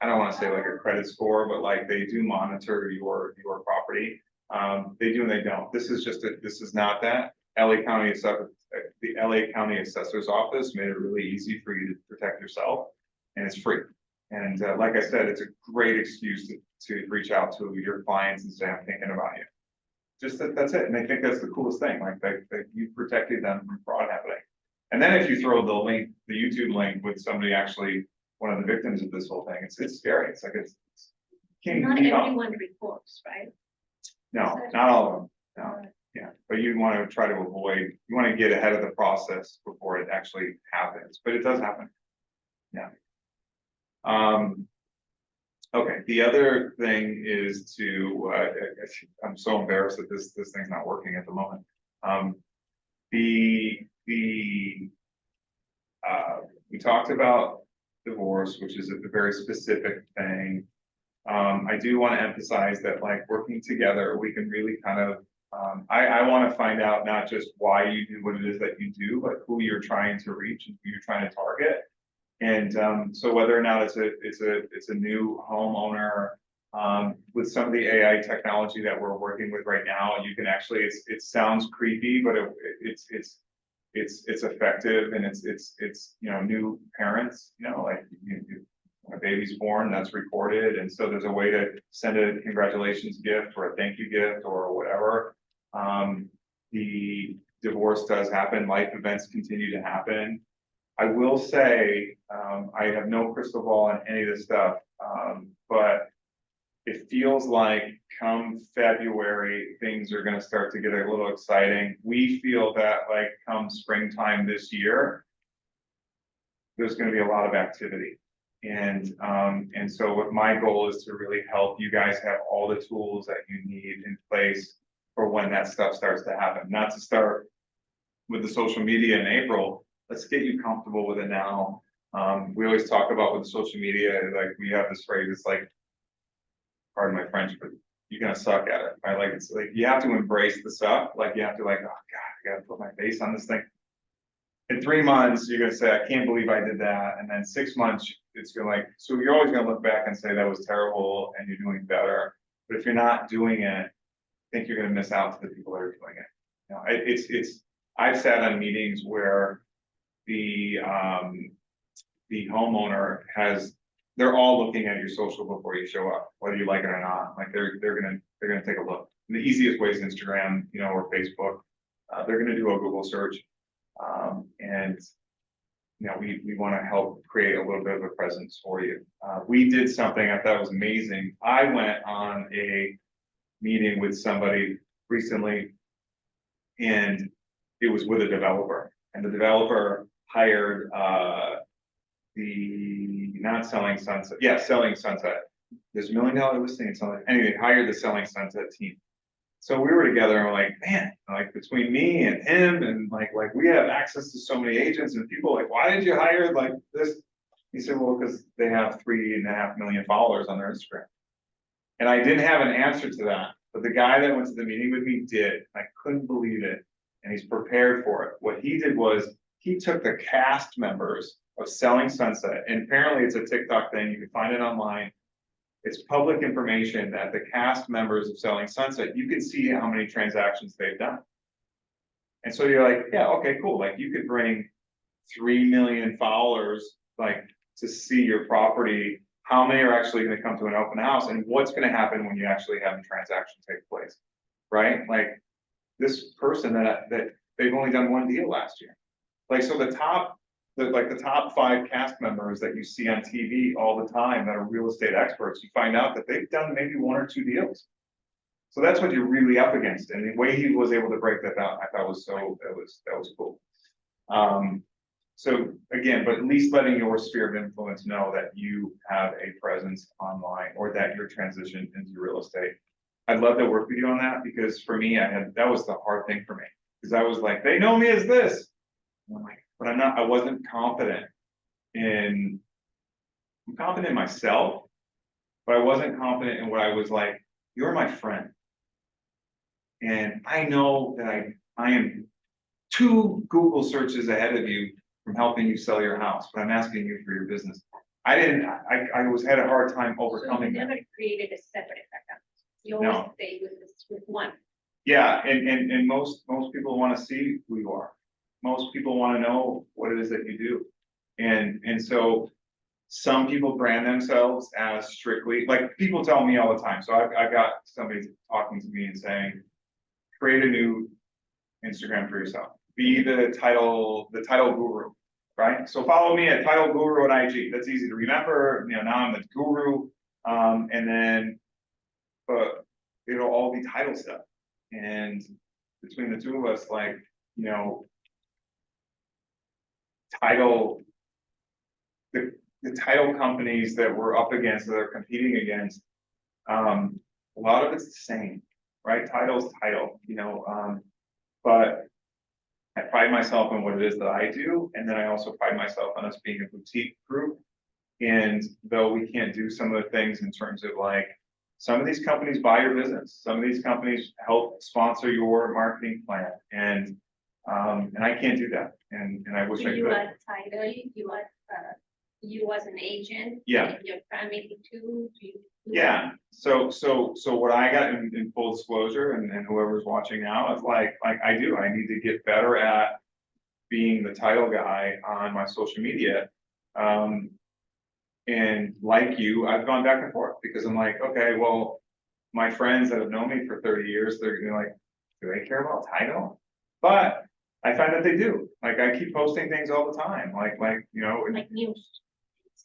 I don't want to say like a credit score, but like they do monitor your property. They do and they don't. This is not that. The LA County Assessor's Office made it really easy for you to protect yourself, and it's free. And like I said, it's a great excuse to reach out to your clients and say, I'm thinking about you. Just that's it. And I think that's the coolest thing, like that you protected them from fraud happening. And then if you throw the link, the YouTube link with somebody actually, one of the victims of this whole thing, it's scary. It's like Not everyone reports, right? No, not all of them. No, yeah, but you want to try to avoid, you want to get ahead of the process before it actually happens, but it does happen. Yeah. Okay, the other thing is I'm so embarrassed that this thing's not working at the moment. We talked about divorce, which is a very specific thing. I do want to emphasize that, like, working together, we can really kind of, I want to find out not just why you do what it is that you do, but who you're trying to reach and who you're trying to target. And so whether or not it's a new homeowner, with some of the AI technology that we're working with right now, you can actually, it sounds creepy, but it's effective, and it's new parents, like when a baby's born, that's recorded, and so there's a way to send a congratulations gift or a thank you gift or whatever. The divorce does happen, life events continue to happen. I will say, I have no crystal ball on any of this stuff, but it feels like come February, things are gonna start to get a little exciting. We feel that like come springtime this year, there's gonna be a lot of activity. And so what my goal is to really help you guys have all the tools that you need in place for when that stuff starts to happen. Not to start with the social media in April, let's get you comfortable with it now. We always talk about with social media, like we have this phrase, it's like, pardon my French, but you're gonna suck at it, right? Like it's like you have to embrace the suck, like you have to like, oh God, I gotta put my face on this thing. In 3 months, you're gonna say, I can't believe I did that. And then 6 months, it's gonna like, so you're always gonna look back and say that was terrible and you're doing better. But if you're not doing it, I think you're gonna miss out to the people that are doing it. I've sat on meetings where the homeowner they're all looking at your social before you show up, whether you like it or not. Like they're gonna take a look. And the easiest way is Instagram, or Facebook. They're gonna do a Google search. And we want to help create a little bit of a presence for you. We did something I thought was amazing. I went on a meeting with somebody recently, and it was with a developer, and the developer hired Selling Sunset. There's $1 million listing, something. Anyway, hired the Selling Sunset team. So we were together and we're like, man, like between me and him and like we have access to so many agents, and people are like, why did you hire like this? He said, well, because they have 3.5 million followers on their Instagram. And I didn't have an answer to that, but the guy that went to the meeting with me did. I couldn't believe it, and he's prepared for it. What he did was he took the cast members of Selling Sunset, and apparently it's a TikTok thing. You can find it online. It's public information that the cast members of Selling Sunset, you can see how many transactions they've done. And so you're like, yeah, okay, cool. Like you could bring 3 million followers, like to see your property. How many are actually going to come to an open house, and what's going to happen when you actually have a transaction take place, right? Like this person that they've only done 1 deal last year. Like, so the top 5 cast members that you see on TV all the time that are real estate experts, you find out that they've done maybe 1 or 2 deals. So that's what you're really up against. And the way he was able to break that down, I thought was that was cool. So again, but at least letting your sphere of influence know that you have a presence online or that you're transitioned into real estate. I'd love to work with you on that because for me, that was the hard thing for me. Because I was like, they know me as this. And I'm like, but I wasn't confident I'm confident in myself, but I wasn't confident in what I was like, you're my friend. And I know that I am 2 Google searches ahead of you from helping you sell your house, but I'm asking you for your business. I had a hard time So you overcoming that. never created a separate account. You No. always stay with one. Yeah, and most people want to see who you are. Most people want to know what it is that you do. And so some people brand themselves as strictly, like people tell me all the time. So I've got somebody talking to me and saying, create a new Instagram for yourself. Be the title guru, right? So follow me at title guru on IG. That's easy to remember. You know, now I'm the guru. And then, but it'll all be title stuff. And between the two of us, like, you know, the title companies that we're up against, that are competing against, a lot of it's the same, right? Title's title, you know, but I pride myself in what it is that I do, and then I also pride myself on us being a boutique group. And though we can't do some of the things in terms of like, some of these companies buy your business, some of these companies help sponsor your marketing plan, and I can't do that, and I wish I Do you could. like title, you as an agent? Yeah. Your family too? Do you? Yeah, so what I got in full disclosure, and whoever's watching now, is like I need to get better at being the title guy on my social media. And like you, I've gone back and forth because I'm like, okay, well, my friends that have known me for 30 years, they're gonna be like, do they care about title? But I find that they do. Like I keep posting things all the time, like you know, Like news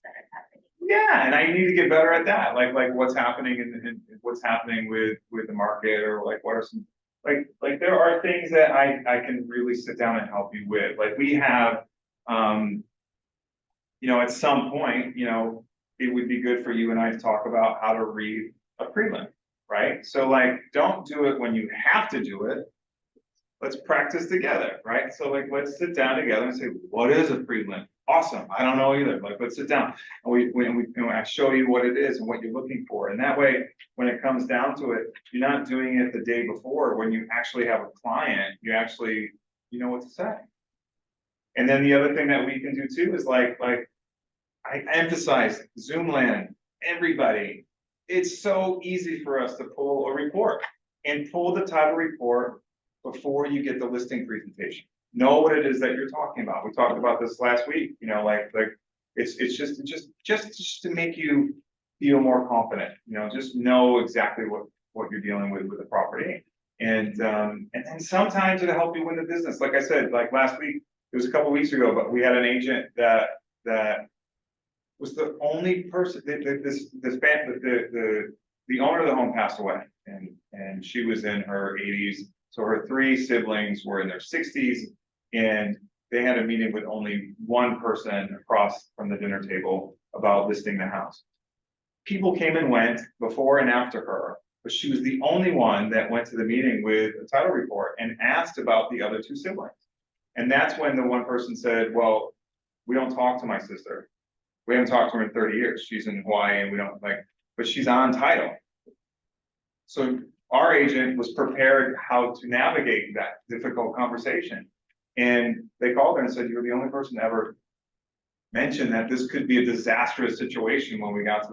that are happening. yeah, and I need to get better at that. Like what's happening and what's happening with the market, or like what are some like there are things that I can really sit down and help you with. Like we have, you know, at some point, you know, it would be good for you and I to talk about how to read a prelim, right? So like, don't do it when you have to do it. Let's practice together, right? So like, let's sit down together and say, what is a prelim? Awesome. I don't know either. Like, let's sit down and I show you what it is and what you're looking for. And that way, when it comes down to it, you're not doing it the day before. When you actually have a client, you know what to say. And then the other thing that we can do too is like I emphasize Zoomland, everybody. It's so easy for us to pull a report and pull the title report before you get the listing presentation. Know what it is that you're talking about. We talked about this last week, you know, like it's just to make you feel more confident, you know, just know exactly what you're dealing with the property. And then sometimes it'll help you win the business. Like I said, like last week, it was a couple weeks ago, but we had an agent that was the only person, the owner of the home passed away, and she was in her 80s. So her 3 siblings were in their 60s, and they had a meeting with only one person across from the dinner table about listing the house. People came and went before and after her, but she was the only one that went to the meeting with a title report and asked about the other 2 siblings. And that's when the one person said, well, we don't talk to my sister. We haven't talked to her in 30 years. She's in Hawaii and we don't but she's on title. So our agent was prepared how to navigate that difficult conversation. And they called her and said, you're the only person to ever mention that this could be a disastrous situation when we got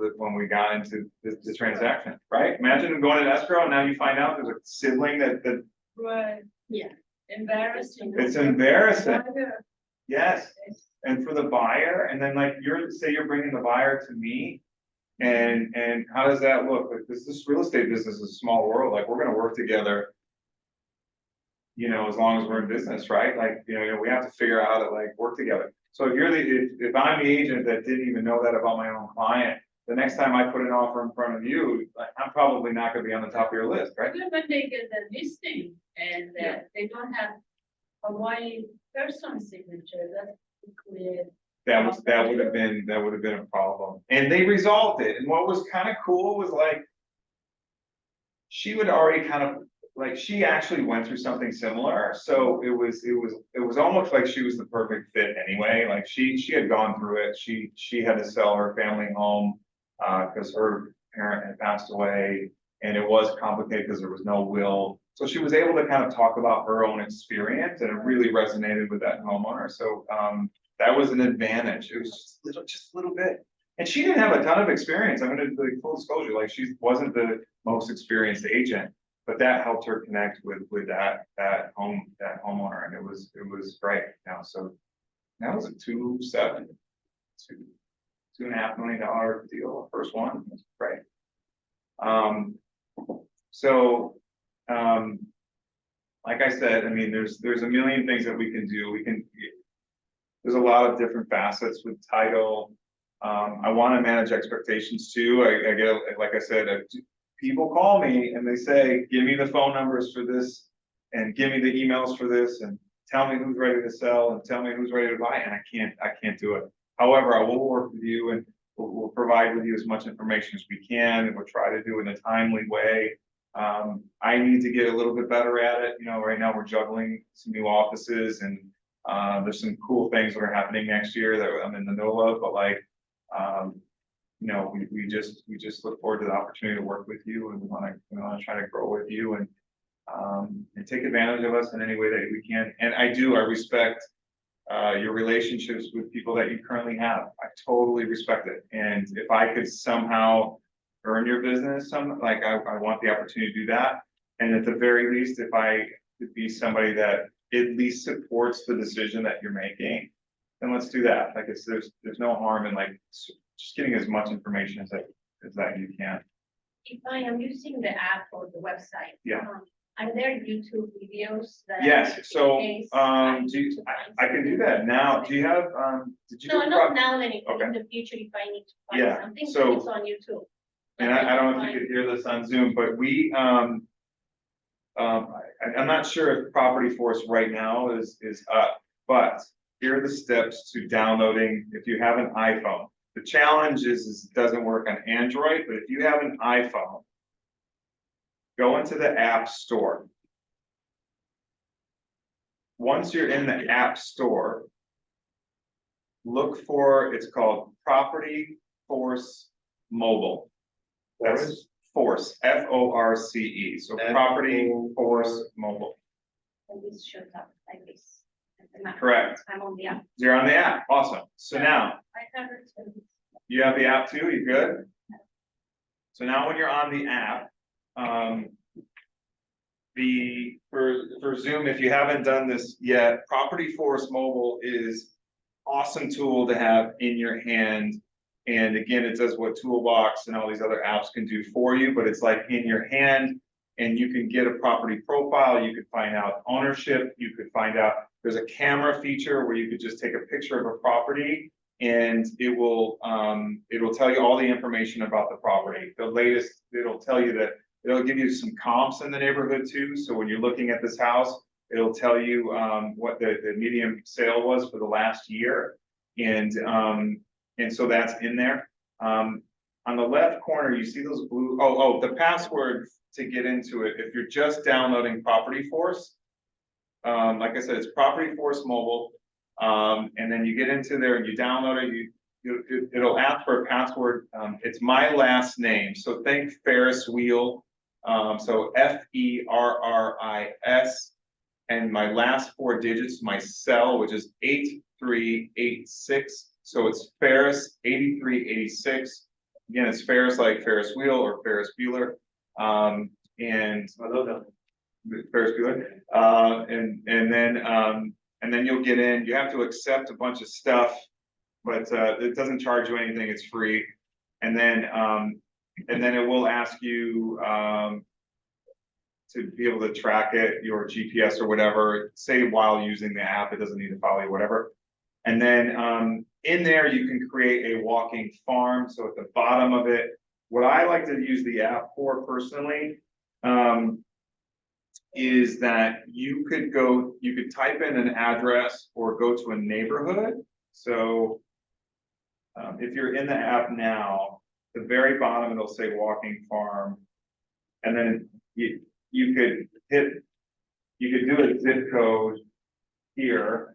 into the transaction, right? Imagine going to escrow and now you find out there's a sibling that Right, Yeah. embarrassing. it's embarrassing. Wonder- Yes. And for the buyer, and then like you're bringing the buyer to me, and how does that look? Like this real estate business is a small world. Like we're gonna work together, you know, as long as we're in business, right? Like you know we have to figure out how to like work together. So if I'm the agent that didn't even know that about my own client, the next time I put an offer in front of you, like, I'm probably not gonna be on the top of your list, right? Even when they get the listing and Yeah. they don't have Hawaii person signature, that included. that would have been a problem. And they resolved it. And what was kind of cool was like, she would already kind of, like, she actually went through something similar. So it was almost like she was the perfect fit anyway. Like she had gone through it. She had to sell her family home, because her parent had passed away, and it was complicated because there was no will. So she was able to kind of talk about her own experience, and it really resonated with that homeowner. So, that was an advantage. It was just a little bit. And she didn't have a ton of experience. I'm gonna do full disclosure, like she wasn't the most experienced agent, but that helped her connect with that homeowner, and it was great. Now, so that was a $2.5 million deal, first one. It was great. So, like I said, I mean, there's a million things that we can do. There's a lot of different facets with title. I want to manage expectations too. I get, like I said, people call me and they say, give me the phone numbers for this and give me the emails for this and tell me who's ready to sell and tell me who's ready to buy. And I can't do it. However, I will work with you and we'll provide with you as much information as we can, and we'll try to do it in a timely way. I need to get a little bit better at it. You know, right now we're juggling some new offices, and there's some cool things that are happening next year that I'm in the middle of, but like, you know, we just look forward to the opportunity to work with you, and we want to try to grow with you and take advantage of us in any way that we can. And I respect your relationships with people that you currently have. I totally respect it. And if I could somehow earn your business, I want the opportunity to do that. And at the very least, if I could be somebody that at least supports the decision that you're making, then let's do that. Like there's no harm in like just getting as much information as that you can. If I am using the app or the website. Yeah. Are there YouTube videos that? Yes, so, in case I need to find can do something? that now. Do you have, did you? No, do a not pro- now, then in Okay. the future, if I need to Yeah, find something, so- it's on YouTube. And I don't know if you could hear this on Zoom, but I'm not sure if Property Force right now is up, but here are the steps to downloading if you have an iPhone. The challenge is it doesn't work on Android, but if you have an iPhone, go into the App Store. Once you're in the App Store, look for, it's called Property Force Mobile. That's Force, Force. So Property Force Mobile. And this shows up like this. at the map. Correct. I'm on the app. You're on the app. Awesome. So now I have it. you have the app too. You good? So now when you're on the app, for Zoom, if you haven't done this yet, Property Force Mobile is awesome tool to have in your hand. And again, it does what Toolbox and all these other apps can do for you, but it's like in your hand, and you can get a property profile. You could find out ownership. You could find out, there's a camera feature where you could just take a picture of a property, and it'll tell you all the information about the property. The latest, it'll tell you that, it'll give you some comps in the neighborhood too. So when you're looking at this house, it'll tell you what the median sale was for the last year. And so that's in there. On the left corner, you see those blue, the password to get into it. If you're just downloading Property Force, like I said, it's Property Force Mobile. And then you get into there and you download it, it'll ask for a password. It's my last name. So think Ferris wheel. So Ferris, and my last 4 digits, my cell, which is 8386. So it's Ferris 8386. Again, it's Ferris like Ferris wheel or Ferris Bueller. And Ferris Bueller. And then you'll get in. You have to accept a bunch of stuff, but it doesn't charge you anything. It's free. And then it will ask you to be able to track it, your GPS or whatever, say while using the app. It doesn't need to follow you, whatever. And then in there, you can create a walking farm. So at the bottom of it, what I like to use the app for personally is that you could type in an address or go to a neighborhood So. If you're in the app now, the very bottom, it'll say walking farm. And then you could do a zip code here.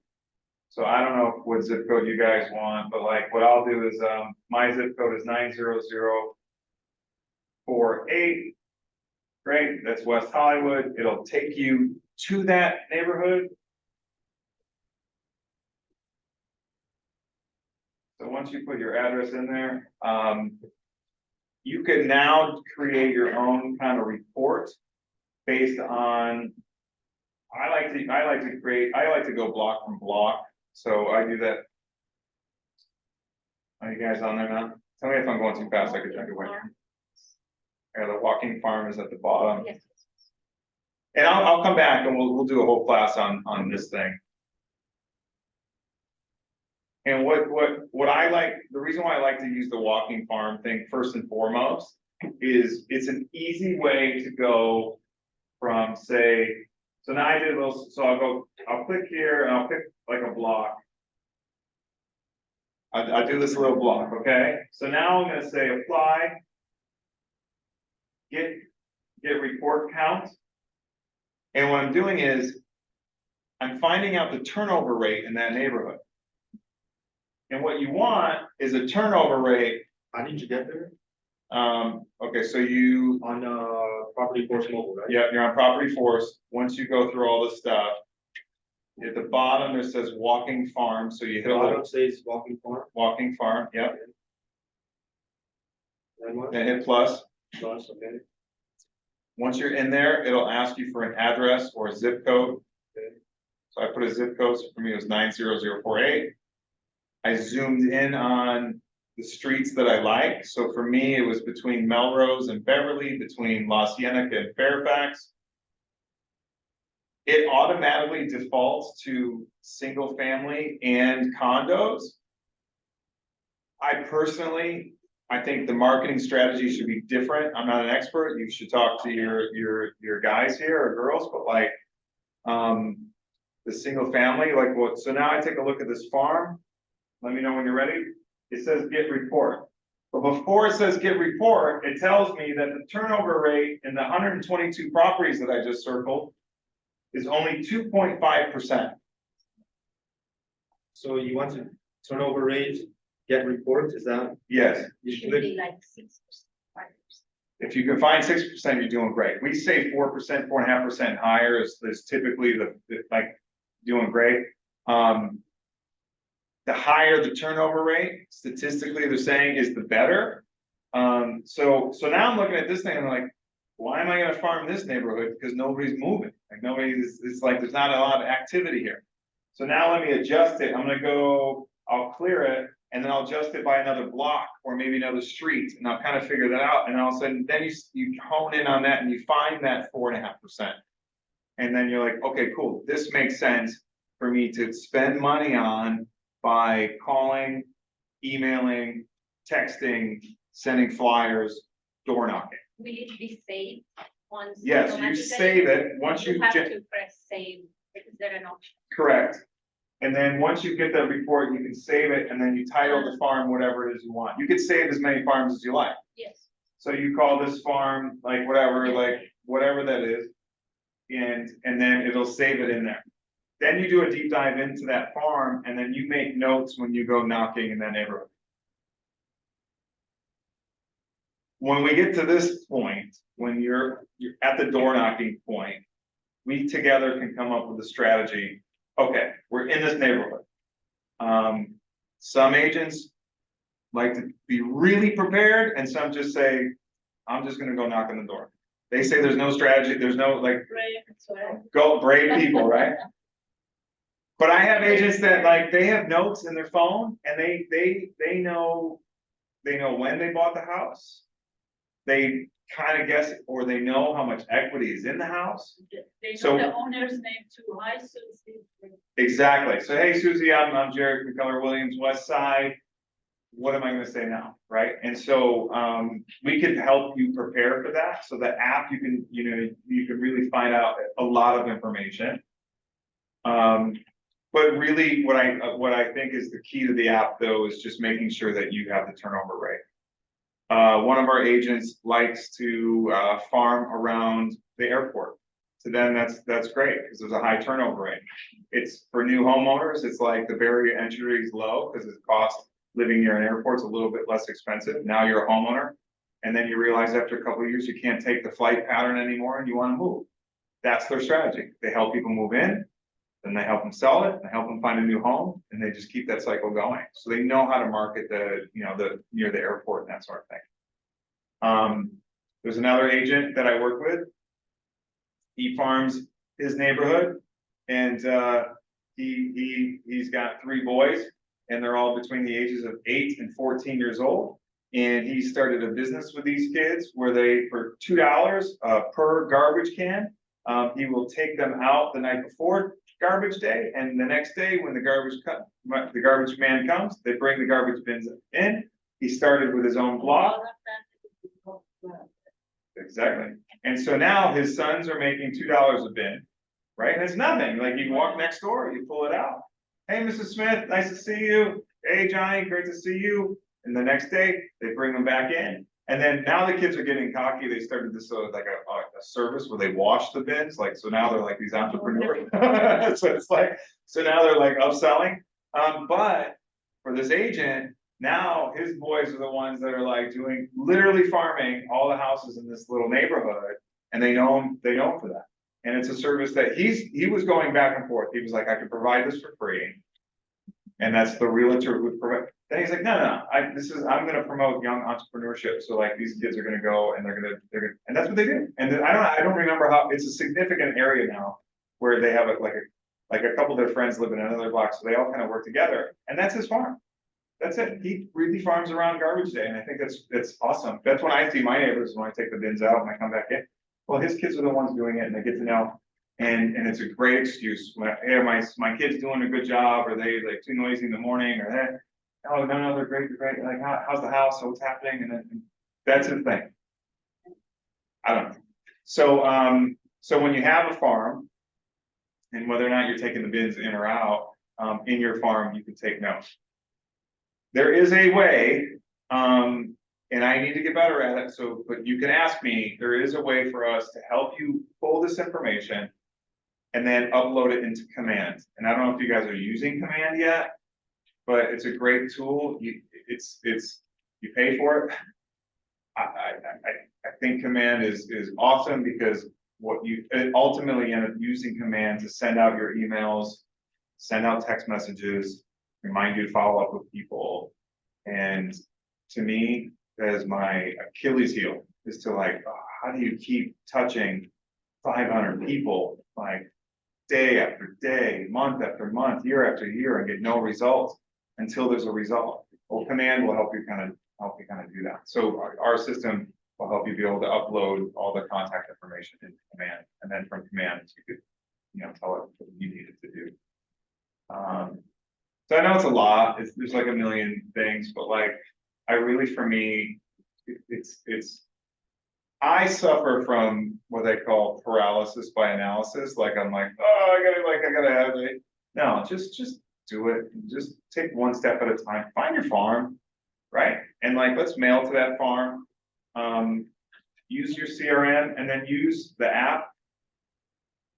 So I don't know what zip code you guys want, but like what I'll do is, my zip code is 90048. Great, that's West Hollywood. It'll take you to that neighborhood. So once you put your address in there, you can now create your own kind of report based on. I like to go block from block, so I do that. Are you guys on there now? Tell me if I'm going too fast, I could jump away. Yeah, the walking farm is at the bottom. Yes. And I'll come back and we'll do a whole class on this thing. And what I like, the reason why I like to use the walking farm thing first and foremost is it's an easy way to go from, say, so now I did a little, so I'll click here and I'll pick like a block. I do this little block, okay? So now I'm gonna say apply, get report count. And what I'm doing is I'm finding out the turnover rate in that neighborhood. And what you want is a turnover rate. How did you get there? Okay, so you, On, Property Force Mobile, right? yeah, you're on Property Force. Once you go through all this stuff, at the bottom, it says walking farm, so you hit a Bottom little says walking farm. walking farm, yep, Then what? and hit plus. Plus, okay. Once you're in there, it'll ask you for an address or a zip code. Okay. So I put a zip code, so for me it was 90048. I zoomed in on the streets that I like. So for me, it was between Melrose and Beverly, between La Cienega and Fairfax. It automatically defaults to single family and condos. I think the marketing strategy should be different. I'm not an expert. You should talk to your guys here or girls, but like, the single family, like what, so now I take a look at this farm. Let me know when you're ready. It says get report. But before it says get report, it tells me that the turnover rate in the 122 properties that I just circled is only 2.5%. So you want to turnover rate, get report, is that? Yes, You Should click, be like 6%, 5%. if you can find 6%, you're doing great. We say 4%, 4.5% higher is typically the like doing great. The higher the turnover rate, statistically, they're saying is the better. So now I'm looking at this thing and I'm like, why am I gonna farm this neighborhood? Because nobody's moving. Like it's like there's not a lot of activity here. So now let me adjust it. I'm gonna go, I'll clear it, and then I'll adjust it by another block or maybe another street, and I'll kind of figure that out. And all of a sudden, then you hone in on that and you find that 4.5%. And then you're like, okay, cool, this makes sense for me to spend money on by calling, emailing, texting, sending flyers, door knocking. Will it be saved once? Yes, you automatically? save it, once you have get, to press save, is there an option? correct. And then once you get that report, you can save it and then you title the farm whatever it is you want. You could save as many farms as you like. Yes. So you call this farm, like whatever, like whatever that is. And then it'll save it in there. Then you do a deep dive into that farm and then you make notes when you go knocking in that neighborhood. When we get to this point, when you're at the door knocking point, we together can come up with a strategy. Okay, we're in this neighborhood. Some agents like to be really prepared and some just say, I'm just gonna go knock on the door. They say there's no strategy, there's no like, go brave people, right? But I have agents that like, they have notes in their phone and they know when they bought the house. They kind of guess, or they know how much equity is in the house. They So- know the owner's name too. Hi, Susie. Exactly. So, hey, Susie, I'm Jared from Keller Williams, West Side. What am I gonna say now, right? And so, we can help you prepare for that. So the app, you can really find out a lot of information. But But really, what I think is the key to the app though, is just making sure that you have the turnover rate. One of our agents likes to, farm around the airport. To them, that's great, because there's a high turnover rate. It's for new homeowners, it's like the barrier to entry is low, because the cost living near an airport's a little bit less expensive. Now you're a homeowner, and then you realize after a couple of years, you can't take the flight pattern anymore, and you wanna move. That's their strategy. They help people move in, then they help them sell it, they help them find a new home, and they just keep that cycle going. So they know how to market the, near the airport and that sort of thing. There's another agent that I work with. He farms his neighborhood, and he's got 3 boys, and they're all between the ages of 8 and 14 years old. And he started a business with these kids where they, for $2 per garbage can, he will take them out the night before garbage day, and the next day when the garbage man comes, they bring the garbage bins in. He started with his own block. Exactly. And so now his sons are making $2 a bin, right? And it's nothing, like you walk next door, you pull it out. Hey, Mrs. Smith, nice to see you. Hey, Johnny, great to see you. And the next day, they bring them back in. And then now the kids are getting cocky. They started this like a service where they wash the bins. Like, so now they're like these entrepreneurs. So it's like, so now they're like upselling. But for this agent, now his boys are the ones that are like doing, literally farming all the houses in this little neighborhood. And they know him for that. And it's a service that he was going back and forth. He was like, I could provide this for free. And that's the realtor who would provide. Then he's like, no, I'm gonna promote young entrepreneurship. So like these kids are gonna go and they're gonna, and that's what they do. And then I don't remember how, it's a significant area now where they have like a couple of their friends live in another block. So they all kind of work together, and that's his farm. That's it. He really farms around garbage day. And I think that's awesome. That's when I see my neighbors, when I take the bins out and I come back in. Well, his kids are the ones doing it, and they get to know. And it's a great excuse when, hey, my kid's doing a good job, or they like too noisy in the morning, or that. Oh, no, they're great, like, how's the house, so what's happening, and then that's the thing. I don't know. So when you have a farm, and whether or not you're taking the bins in or out, in your farm, you can take notes. There is a way, and I need to get better at it, but you can ask me, there is a way for us to help you pull this information and then upload it into Command. And I don't know if you guys are using Command yet, but it's a great tool. You pay for it. I think Command is awesome, because what you ultimately end up using Command to send out your emails, send out text messages, remind you to follow up with people. And to me, that is my Achilles heel, is to like, how do you keep touching 500 people like day after day, month after month, year after year, and get no results until there's a result? Well, Command will help you kind of do that. So our system will help you be able to upload all the contact information into Command, and then from Command you could, tell it what you need it to do. So I know it's a lot. There's like a million things, but like I really, for me, I suffer from what they call paralysis by analysis. Like I'm like, oh, I gotta have it. No, just do it. Just take one step at a time. Find your farm, right? And like, let's mail to that farm. Use your CRM, and then use the app.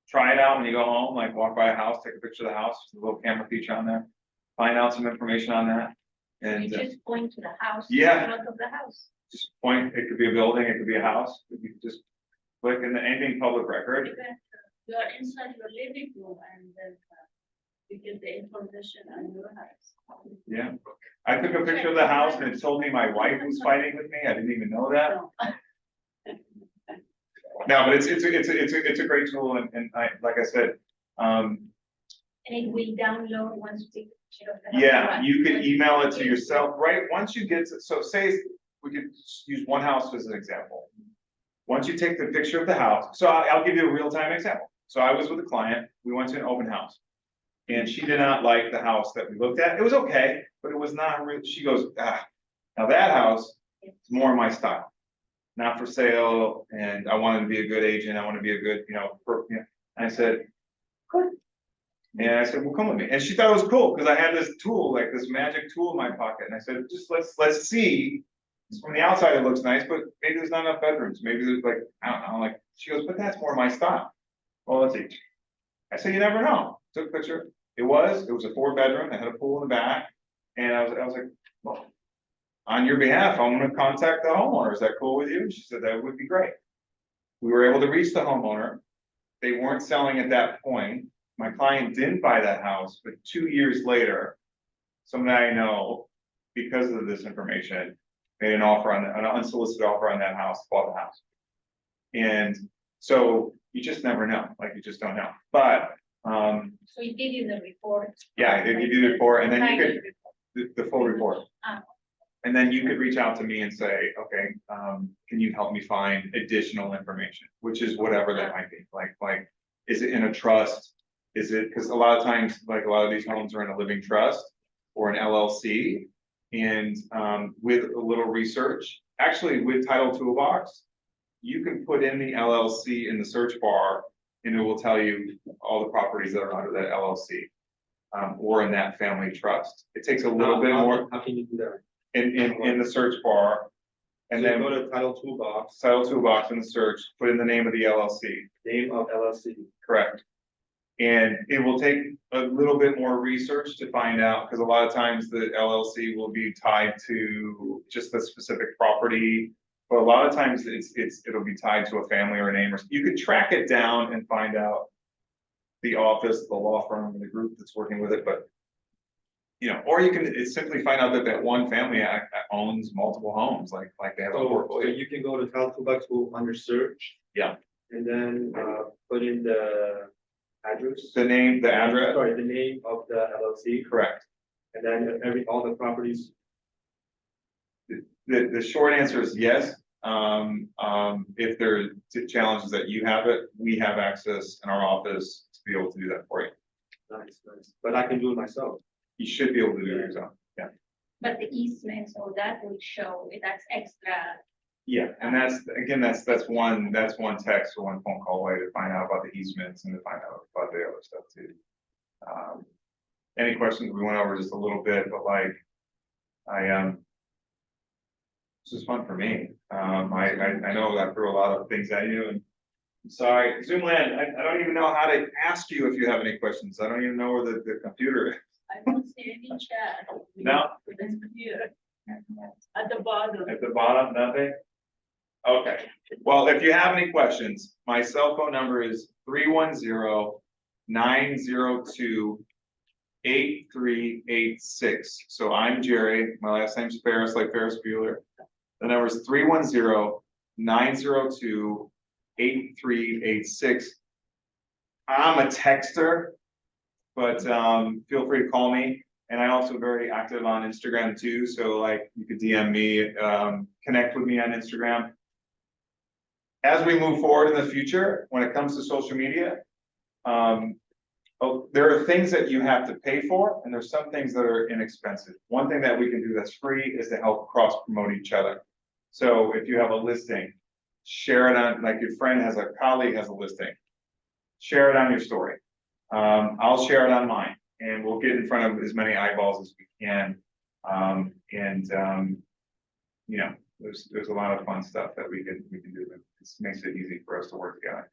Try it out when you go home. Like walk by a house, take a picture of the house. There's a little camera feature on there. Find out some information on that. And You just point to the house. Yeah. Front of the house. just point, it could be a building, it could be a house, you could just click in anything public record. You're inside your living room, and then you get the information on your house. Yeah, I took a picture of the house and it told me my wife was fighting with me, I didn't even know that. No, but it's a great tool, and like I said, And it will download once you take a picture of the house. yeah, you can email it to yourself, right? Once you get to, so say, we could use one house as an example. Once you take the picture of the house, so I'll give you a real-time example. So I was with a client, we went to an open house. And she did not like the house that we looked at. It was okay, but it was not real. She goes, now that house is more my style. Not for sale, and I wanted to be a good agent, I want to be a good, And I said, good. And I said, well, come with me. And she thought it was cool because I had this tool, like this magic tool in my pocket. And I said, just let's see. From the outside, it looks nice, but maybe there's not enough bedrooms. Maybe there's like, I don't know, like, she goes, but that's more my style. Well, let's see. I said, you never know. Took a picture. It was a 4-bedroom. It had a pool in the back. And I was like, well, on your behalf, I'm gonna contact the homeowner. Is that cool with you? She said, that would be great. We were able to reach the homeowner. They weren't selling at that point. My client didn't buy that house, but 2 years later, somebody I know, because of this information, made an offer on, an unsolicited offer on that house, bought the house. And so you just never know, like you just don't know. But, So you give you the report. yeah, if you do the report, and then you could, the full report. Ah. And then you could reach out to me and say, okay, can you help me find additional information, which is whatever that might be, like, is it in a trust? Is it, because a lot of times, like a lot of these homes are in a living trust or an LLC. And with a little research, actually with Title Toolbox, you can put in the LLC in the search bar and it will tell you all the properties that are under that LLC. Or in that family trust. It takes a little bit more How can you do that? in the search bar. And So you then go to title toolbox, Title Toolbox in the search, put in the name of the LLC, name of LLC. correct? And it will take a little bit more research to find out, because a lot of times the LLC will be tied to just the specific property. But a lot of times it'll be tied to a family or a name, or you could track it down and find out the office, the law firm, the group that's working with it, but you know, or you can simply find out that that one family owns multiple homes, like they have a So portfolio. you can go to title toolbox, go under search. Yeah. And then put in the address. The name, the address, Sorry, the name of the LLC, correct. and then all the properties. The short answer is yes. If there are challenges that you have it, we have access in our office to be able to do that for you. Nice. But I can do it myself. You should be able to do it yourself. Yeah. But the easement, so that would show, that's extra. Yeah, and that's, again, that's one text or one phone call away to find out about the easements and to find out about the other stuff too. Any questions? We went over just a little bit, but like, this is fun for me. I know that I threw a lot of things at you, and I'm sorry, Zoomland, I don't even know how to ask you if you have any questions. I don't even know where the computer is. I don't see any chat. No? With this computer. At the bottom. At the bottom, nothing? Okay, well, if you have any questions, my cell phone number is 310-902-8386. So I'm Jerry, my last name's Ferris, like Ferris Bueller. The number is 310-902-8386. I'm a texter, but feel free to call me. And I'm also very active on Instagram too. So like you could DM me, connect with me on Instagram. As we move forward in the future, when it comes to social media, there are things that you have to pay for, and there's some things that are inexpensive. One thing that we can do that's free is to help cross promote each other. So if you have a listing, share it on, like your friend has a colleague has a listing, share it on your story. I'll share it on mine, and we'll get in front of as many eyeballs as we can. You know, there's a lot of fun stuff that we can do. It makes it easy for us to work together.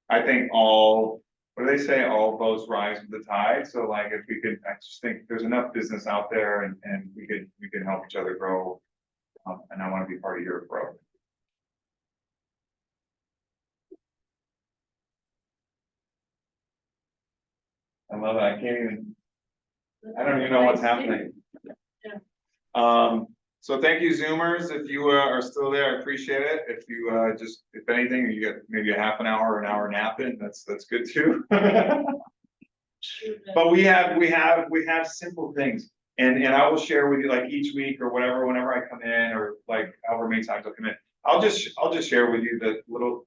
I think what do they say? All boats rise with the tide. So like if we could, I just think there's enough business out there, and we can help each other grow. And I want to be part of your growth. I love it. I don't even know what's happening. Yeah. So thank you, Zoomers. If you are still there, I appreciate it. If you if anything, you get maybe a half an hour or an hour nap in, that's good too. But we have simple things, and I will share with you like each week or whatever, whenever I come in, or like however many times I come in, I'll just share with you the little.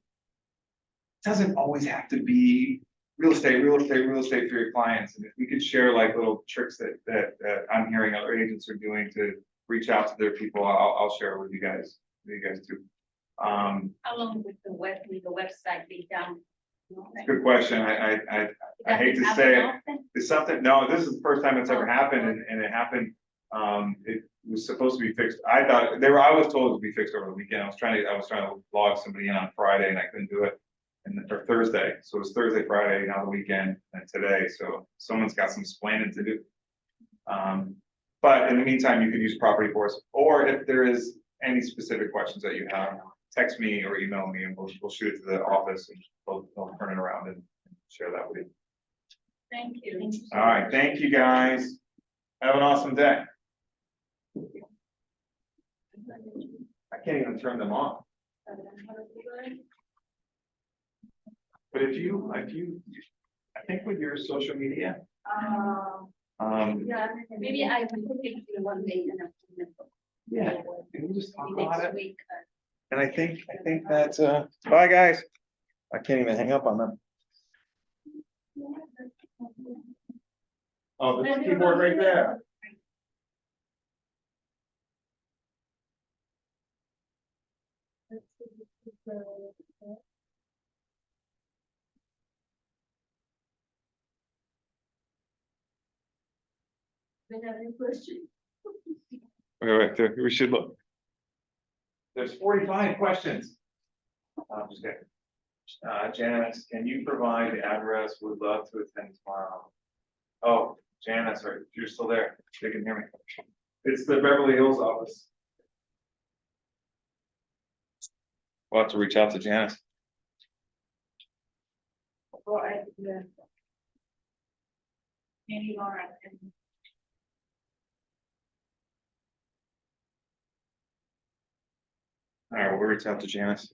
It doesn't always have to be real estate for your clients, and if we could share like little tricks that I'm hearing other agents are doing to reach out to their people, I'll share with you guys too. How long would the website be done? Good question. I hate to say it. It's something, no, this is the first time it's ever happened and it happened. It was supposed to be fixed. I thought, I was told it would be fixed over the weekend. I was trying to log somebody in on Friday and I couldn't do it. Or Thursday. So it was Thursday, Friday, now the weekend and today. So someone's got some explaining to do. But in the meantime, you can use Property Force, or if there is any specific questions that you have, text me or email me and we'll shoot it to the office and they'll turn it around and share that with you. Thank you. All right, thank you guys. Have an awesome day. I can't even turn them on. But if you, I think with your social media, Yeah, maybe I can put it in one day and yeah, and we'll just talk about next it. week. And I think that's, bye guys. I can't even hang up on them. Oh, this keyboard right there. Do you have any questions? Wait, we should look. There's 45 questions. I'm just kidding. Janice, can you provide the address? Would love to attend tomorrow. Oh, Janice, you're still there. You can hear me. It's the Beverly Hills office. We'll have to reach out to Janice. Or maybe Laura. All right, we'll reach out to Janice.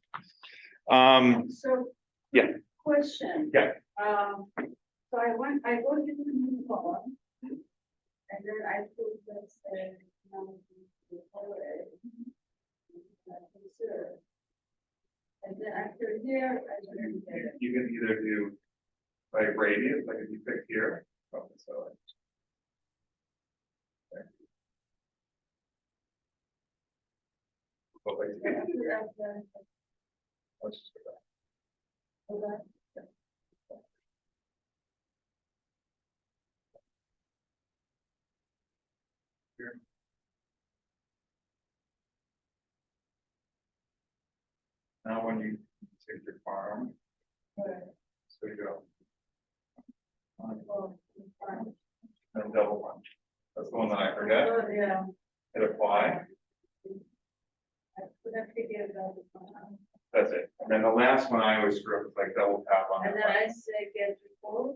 So. Yeah. Question. Yeah. So I go to the new form. And then I put this, and then after here, I turn here. You can either do like radius, like if you pick here. Oh, so. There. But like, let's just go back. Here. Now when you take your farm, so you go. And double punch. That's the one that I forget. Yeah. Hit apply. That's it. And then the last one I always screw up, is like double tap on. And that then button. I say get report.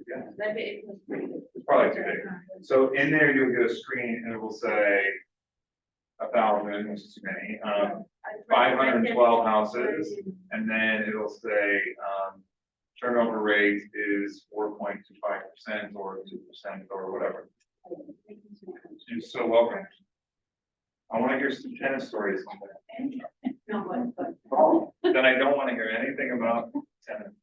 Yeah. Maybe it was pretty good. It's probably too big. So in there, you'll get a screen and it will say 1,000, which is too many, 512 houses, and then it'll say, turnover rate is 4.25% or 2% or whatever. You're so welcome. I want to hear some tennis stories. No, but. Oh, then I don't want to hear anything about tennis.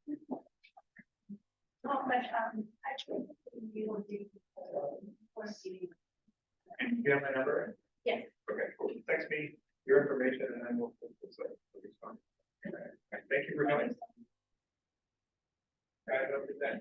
Actually, you will do. And you have my number? Yes. Okay, cool. Text me your information and then we'll respond. Thank you for coming. Have a good day.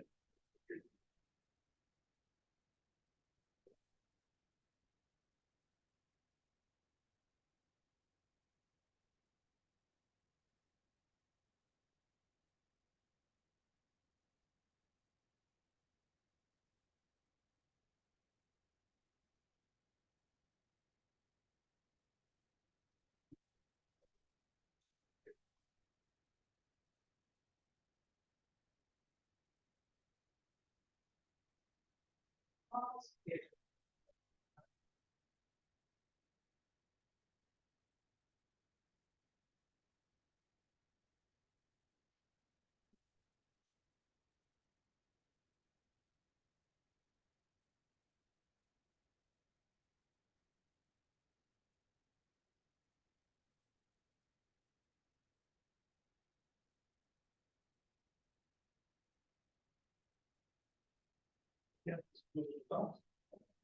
Yeah.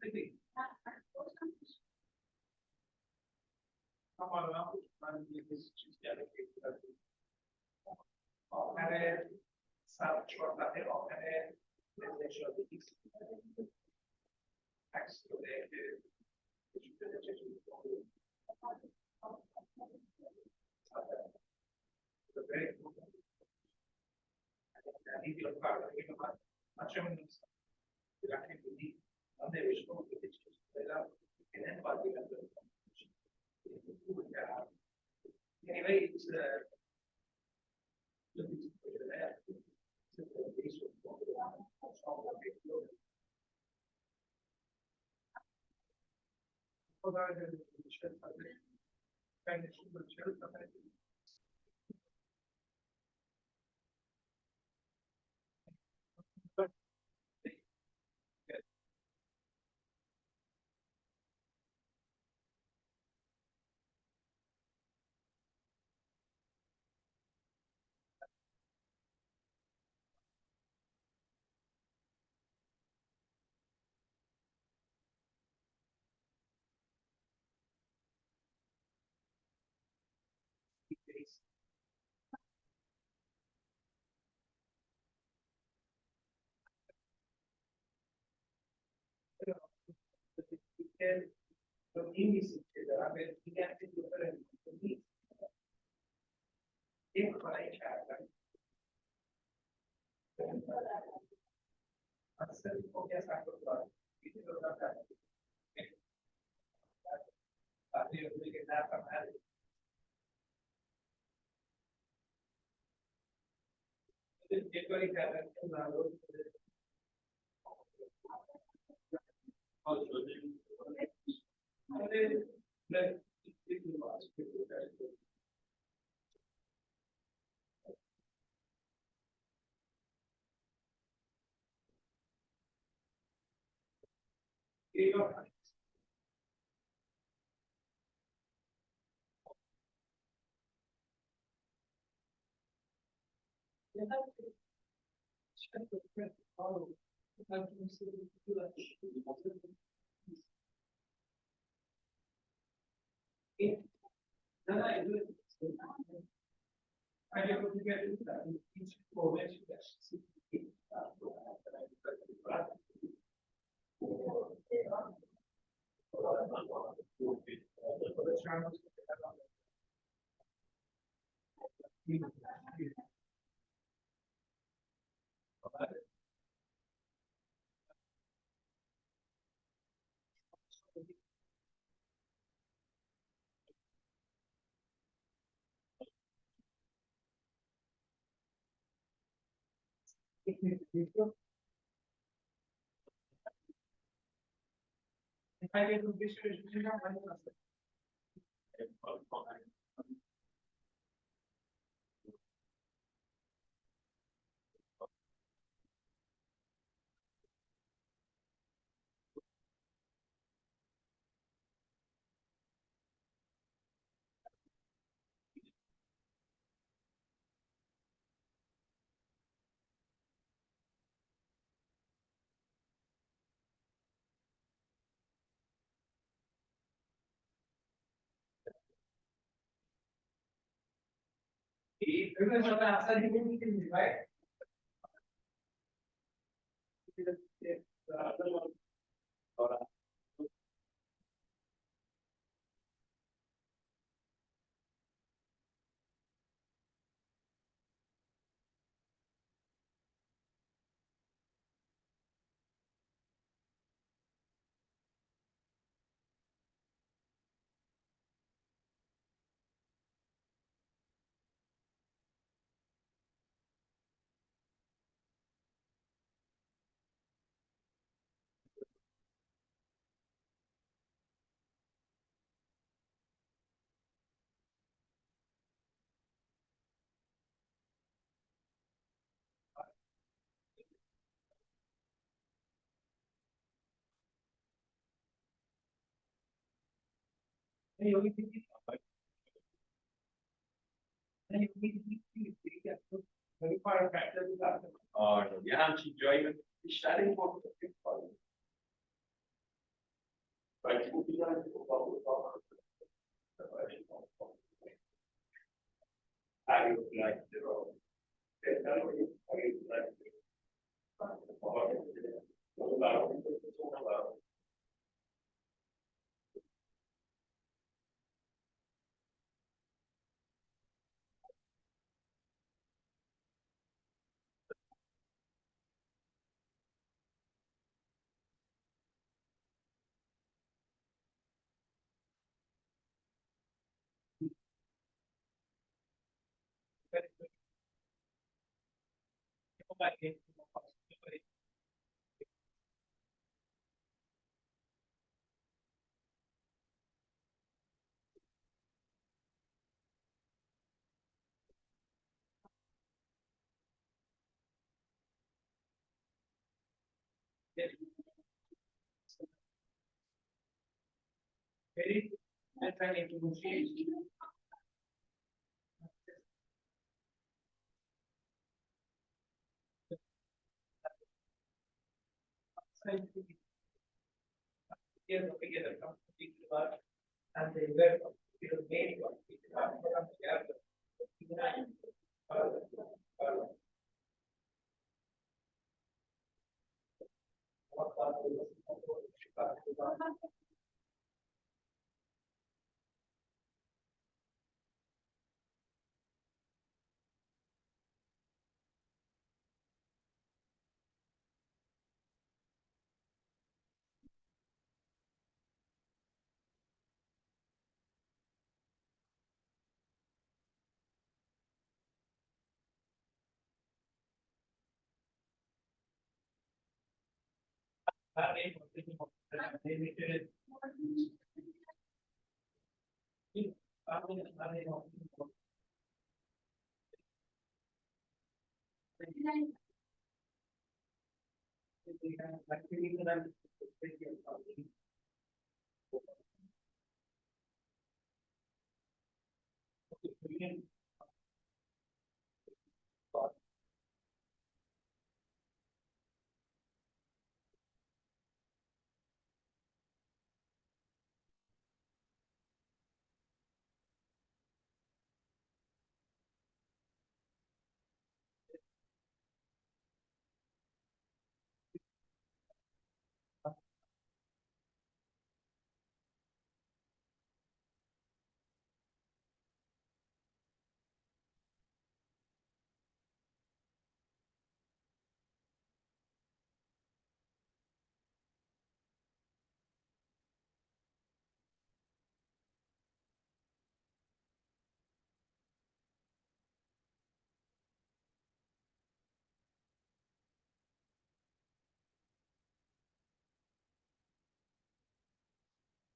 Maybe. آخر سر چهارده آخر نشاط عکس داده که Anyway, it's los índices que la medicina es diferente. Es para echar hacer copias a cortar y te lo tratan. Así es que nada mal. Esto es una y primero se va a hacer ningún tipo de right? یه همچین جایی بیشتر این Like, if- Ready? I'm trying to negotiate. Together, come speak about, and they were, made one, come together.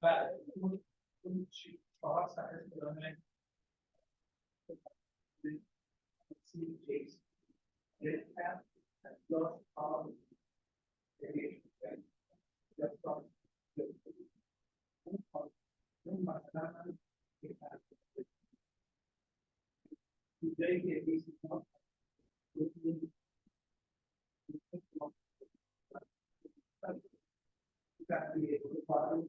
But when she talks, I heard the other night. See the case. It have, lost, radiation, right? That's from. They get these. Got to be able to follow.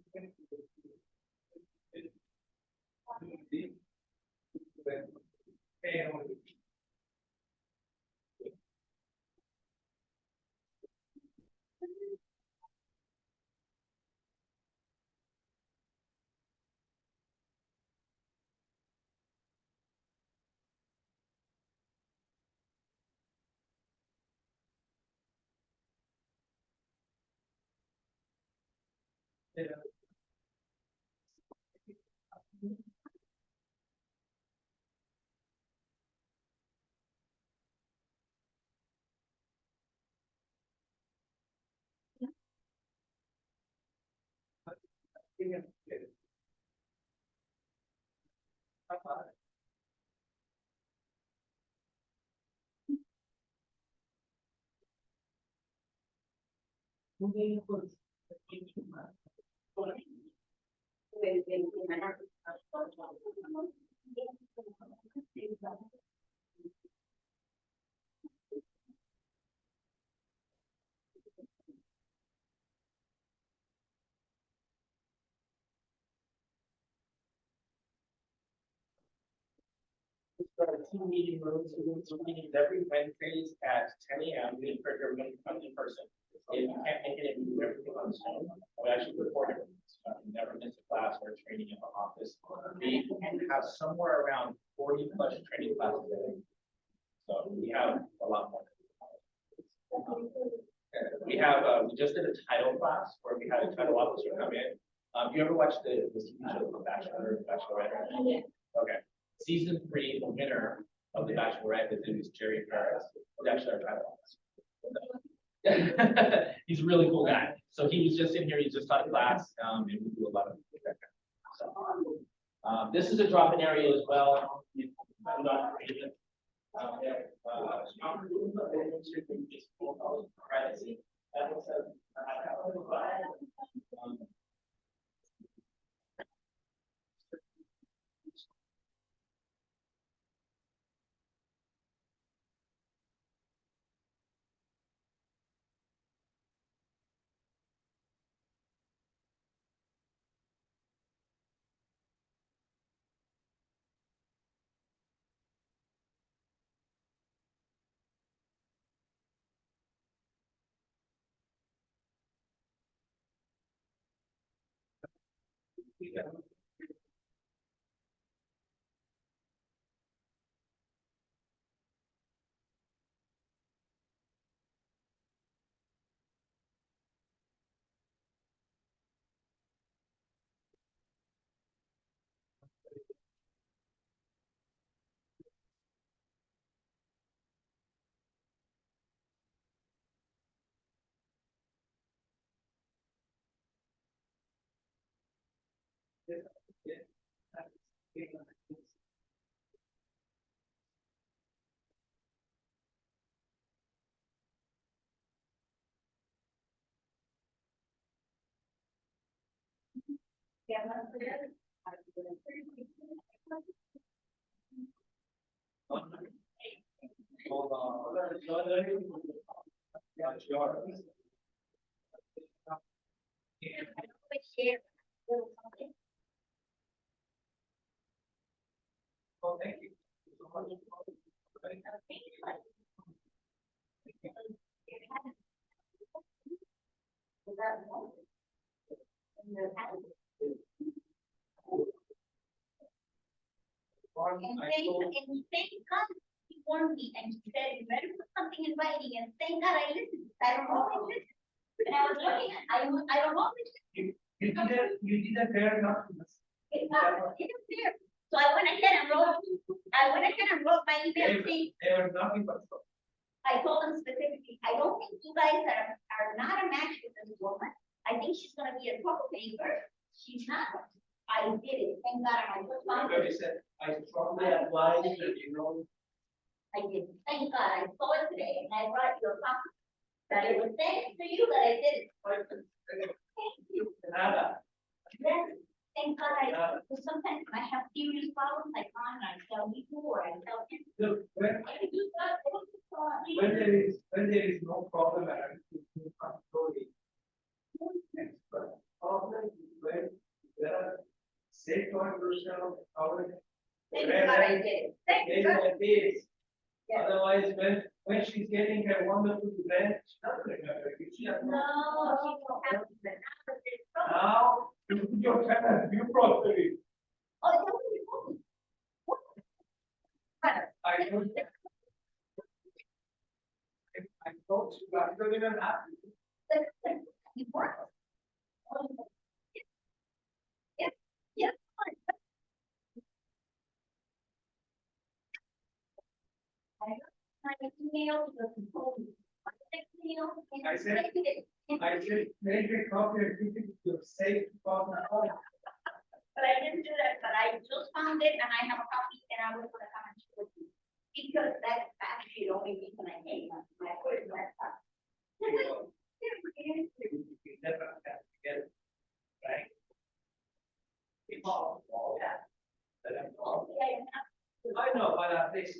Two meeting rooms, so meetings every Wednesdays at 10 a.m. We encourage everyone to come in person. If you can't make it, we do everything on Zoom. We actually record it. Never miss a class or training in the office. We have somewhere around 40+ training classes a day. So we have a lot more. We have, we just did a title class where we had a title officer come in. You ever watch the TV show, The Bachelor, Bachelorette? Yeah. Okay. Season 3, the winner of The Bachelorette is Jerry Ferris. It's actually our title officer. He's a really cool guy. So he was just in here, he just taught a class, and we do a lot of. So, this is a drop-in area as well. Privacy. Hold on. That's yours. Oh, thank you. So much. And thank God he warned me and he said, you better put something in writing, and thank God I listened. I don't always listen. And I was looking at, I don't always listen. You did a fair enough. It's there. So I went ahead and wrote my email saying, They were nothing but. I told them specifically, I don't think you guys are not a match with this woman. I think she's gonna be a troublemaker. She's not. I did it. Thank God I just found Very it. said, I strongly advise that you know. I did. Thank God I saw it today and I brought you a copy. That it was thanks to you that I did it. Thank you. Nada. Yes, thank God because sometimes when I have serious problems, I come and I tell you or I tell him. Look, I do that. when there is no problem, I can control it. But problem is when there are safeguard yourself, Thank God I did it. Thank God. like this. Yes. Otherwise, when she's getting her wonderful event, she's not remember. She has No, she don't have to, but now, now that there's trouble. you can you prosperity. Oh, it's only trouble. What? I told you. I told you, I don't even have. It works. Yes, yes. I got my email, the control. My next email, and I said- I did it. I said, make a copy and keep it to your safe department. But I didn't do that, but I just found it and I have a copy and I was gonna come and show it to you. Because that's actually the only reason I came, my first laptop. You never have to get it, right? It's all that. I know, but at least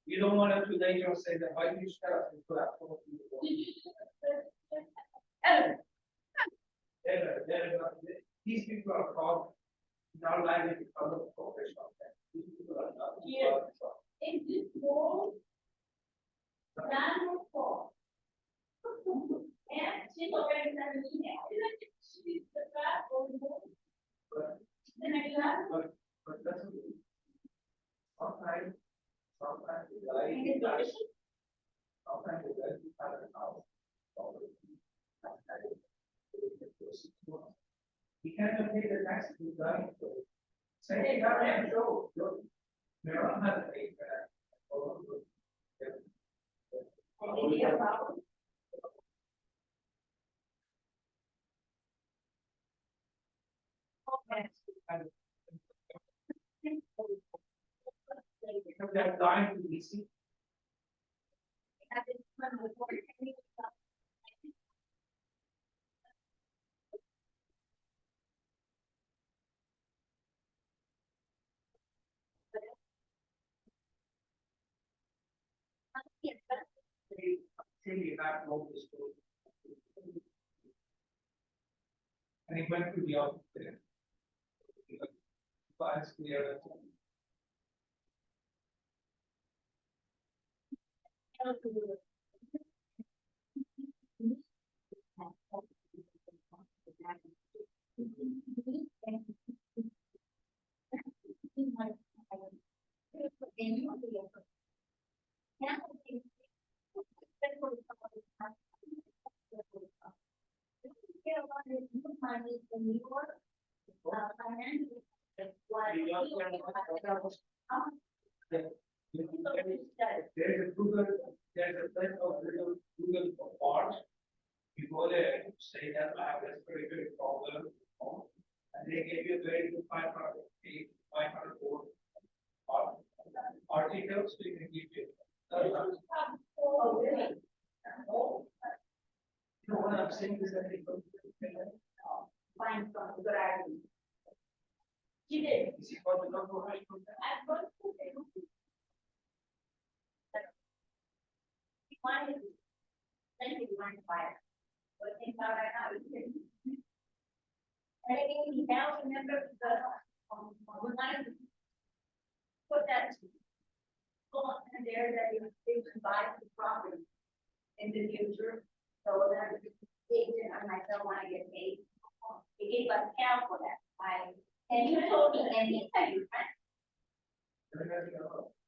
you don't want to later say that why you start to put up. These people are called, not likely to come up professional. These people are not. Yeah. In this world, man will fall. And she's already sent an email. She's the bad old woman. But Then I do that. that's. Sometimes the guy. And it's delicious. Sometimes the guy who has a house. He cannot take the tax to die. Say, hey, that man, Joe, they don't have to pay for that. Maybe a problem. That line to be seen. Really have no story. And it went to the office there. Files clear. There's a Google, there's a place of Google for art. You go there, say that I have this particular problem, and they give you a very good 500 word articles, so you can give you. Oh, really? You know what I'm saying is that they go. Find some good ideas. You did. Is it what the number right from that? I'm going to say. One is, thank you, one fire. But think about right now, and I think we now remember the, we wanted to put that goal in there that they can buy the property in the future. So that agent and myself want to get paid. They gave us count for that. And you told me, and you said you friend.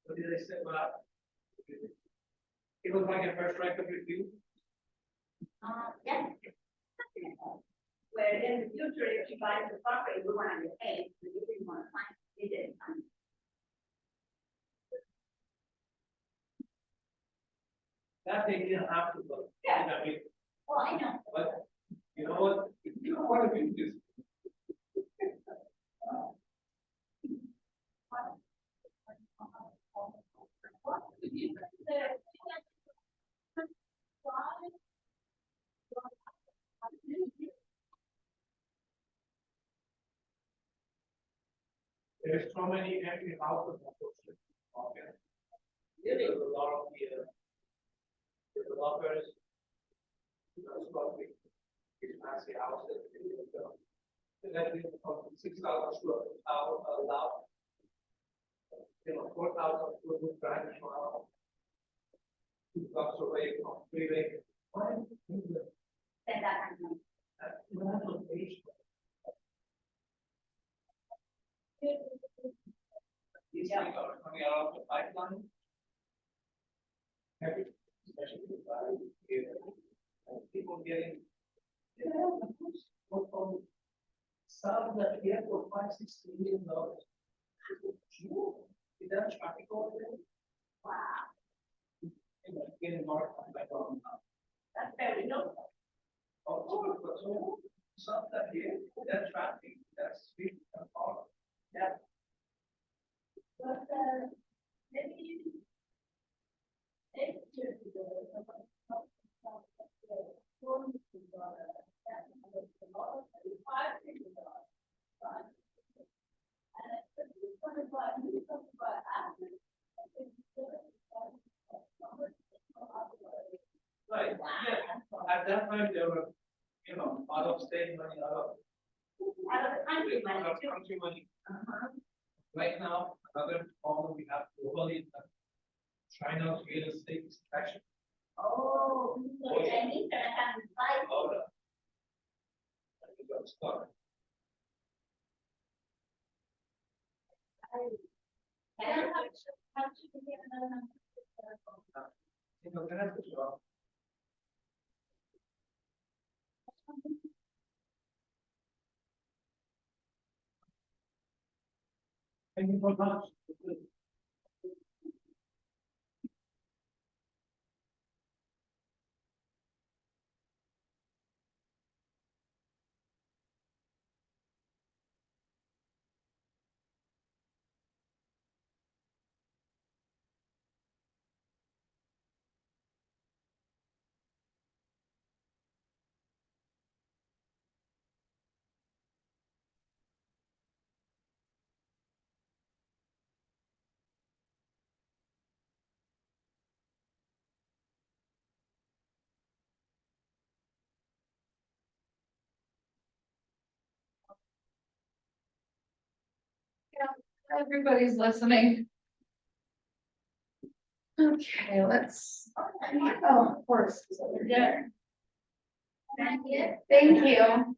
What did they say about? It was like a first rank of review. Yeah. Where in the future, if she buys the property, we want to get paid, but you didn't want to find, it didn't find. That they didn't have to go. Yeah. I mean, Well, I know. but you know what? You don't want to do this. There's so many empty houses. Okay. There's a lot of developers. That's what we, it's fancy houses. And then we from 6,000 square foot out allowed. 4,000 square foot brand new house. 2 blocks away from freeway. Why? Send that. You have to pay. These things are coming out of the pipeline. Especially people getting. Some that here for $5-6 million. Is that traffic over there? Wow, Getting more like that's very low. so some that here, that traffic, that's street and all. Yeah. But, maybe. It's just Right, yeah, at that time, there were, out of state money, out of the country, out money of too. country money. Right now, another problem we have globally is that China's real estate is crashing. Oh, so the Chinese are having fight. All that. I think that's start. How should we get another number? That's as well. Thank you very much. Everybody's listening. Okay, let's, oh, of course. it's over Yeah. there. Thank you.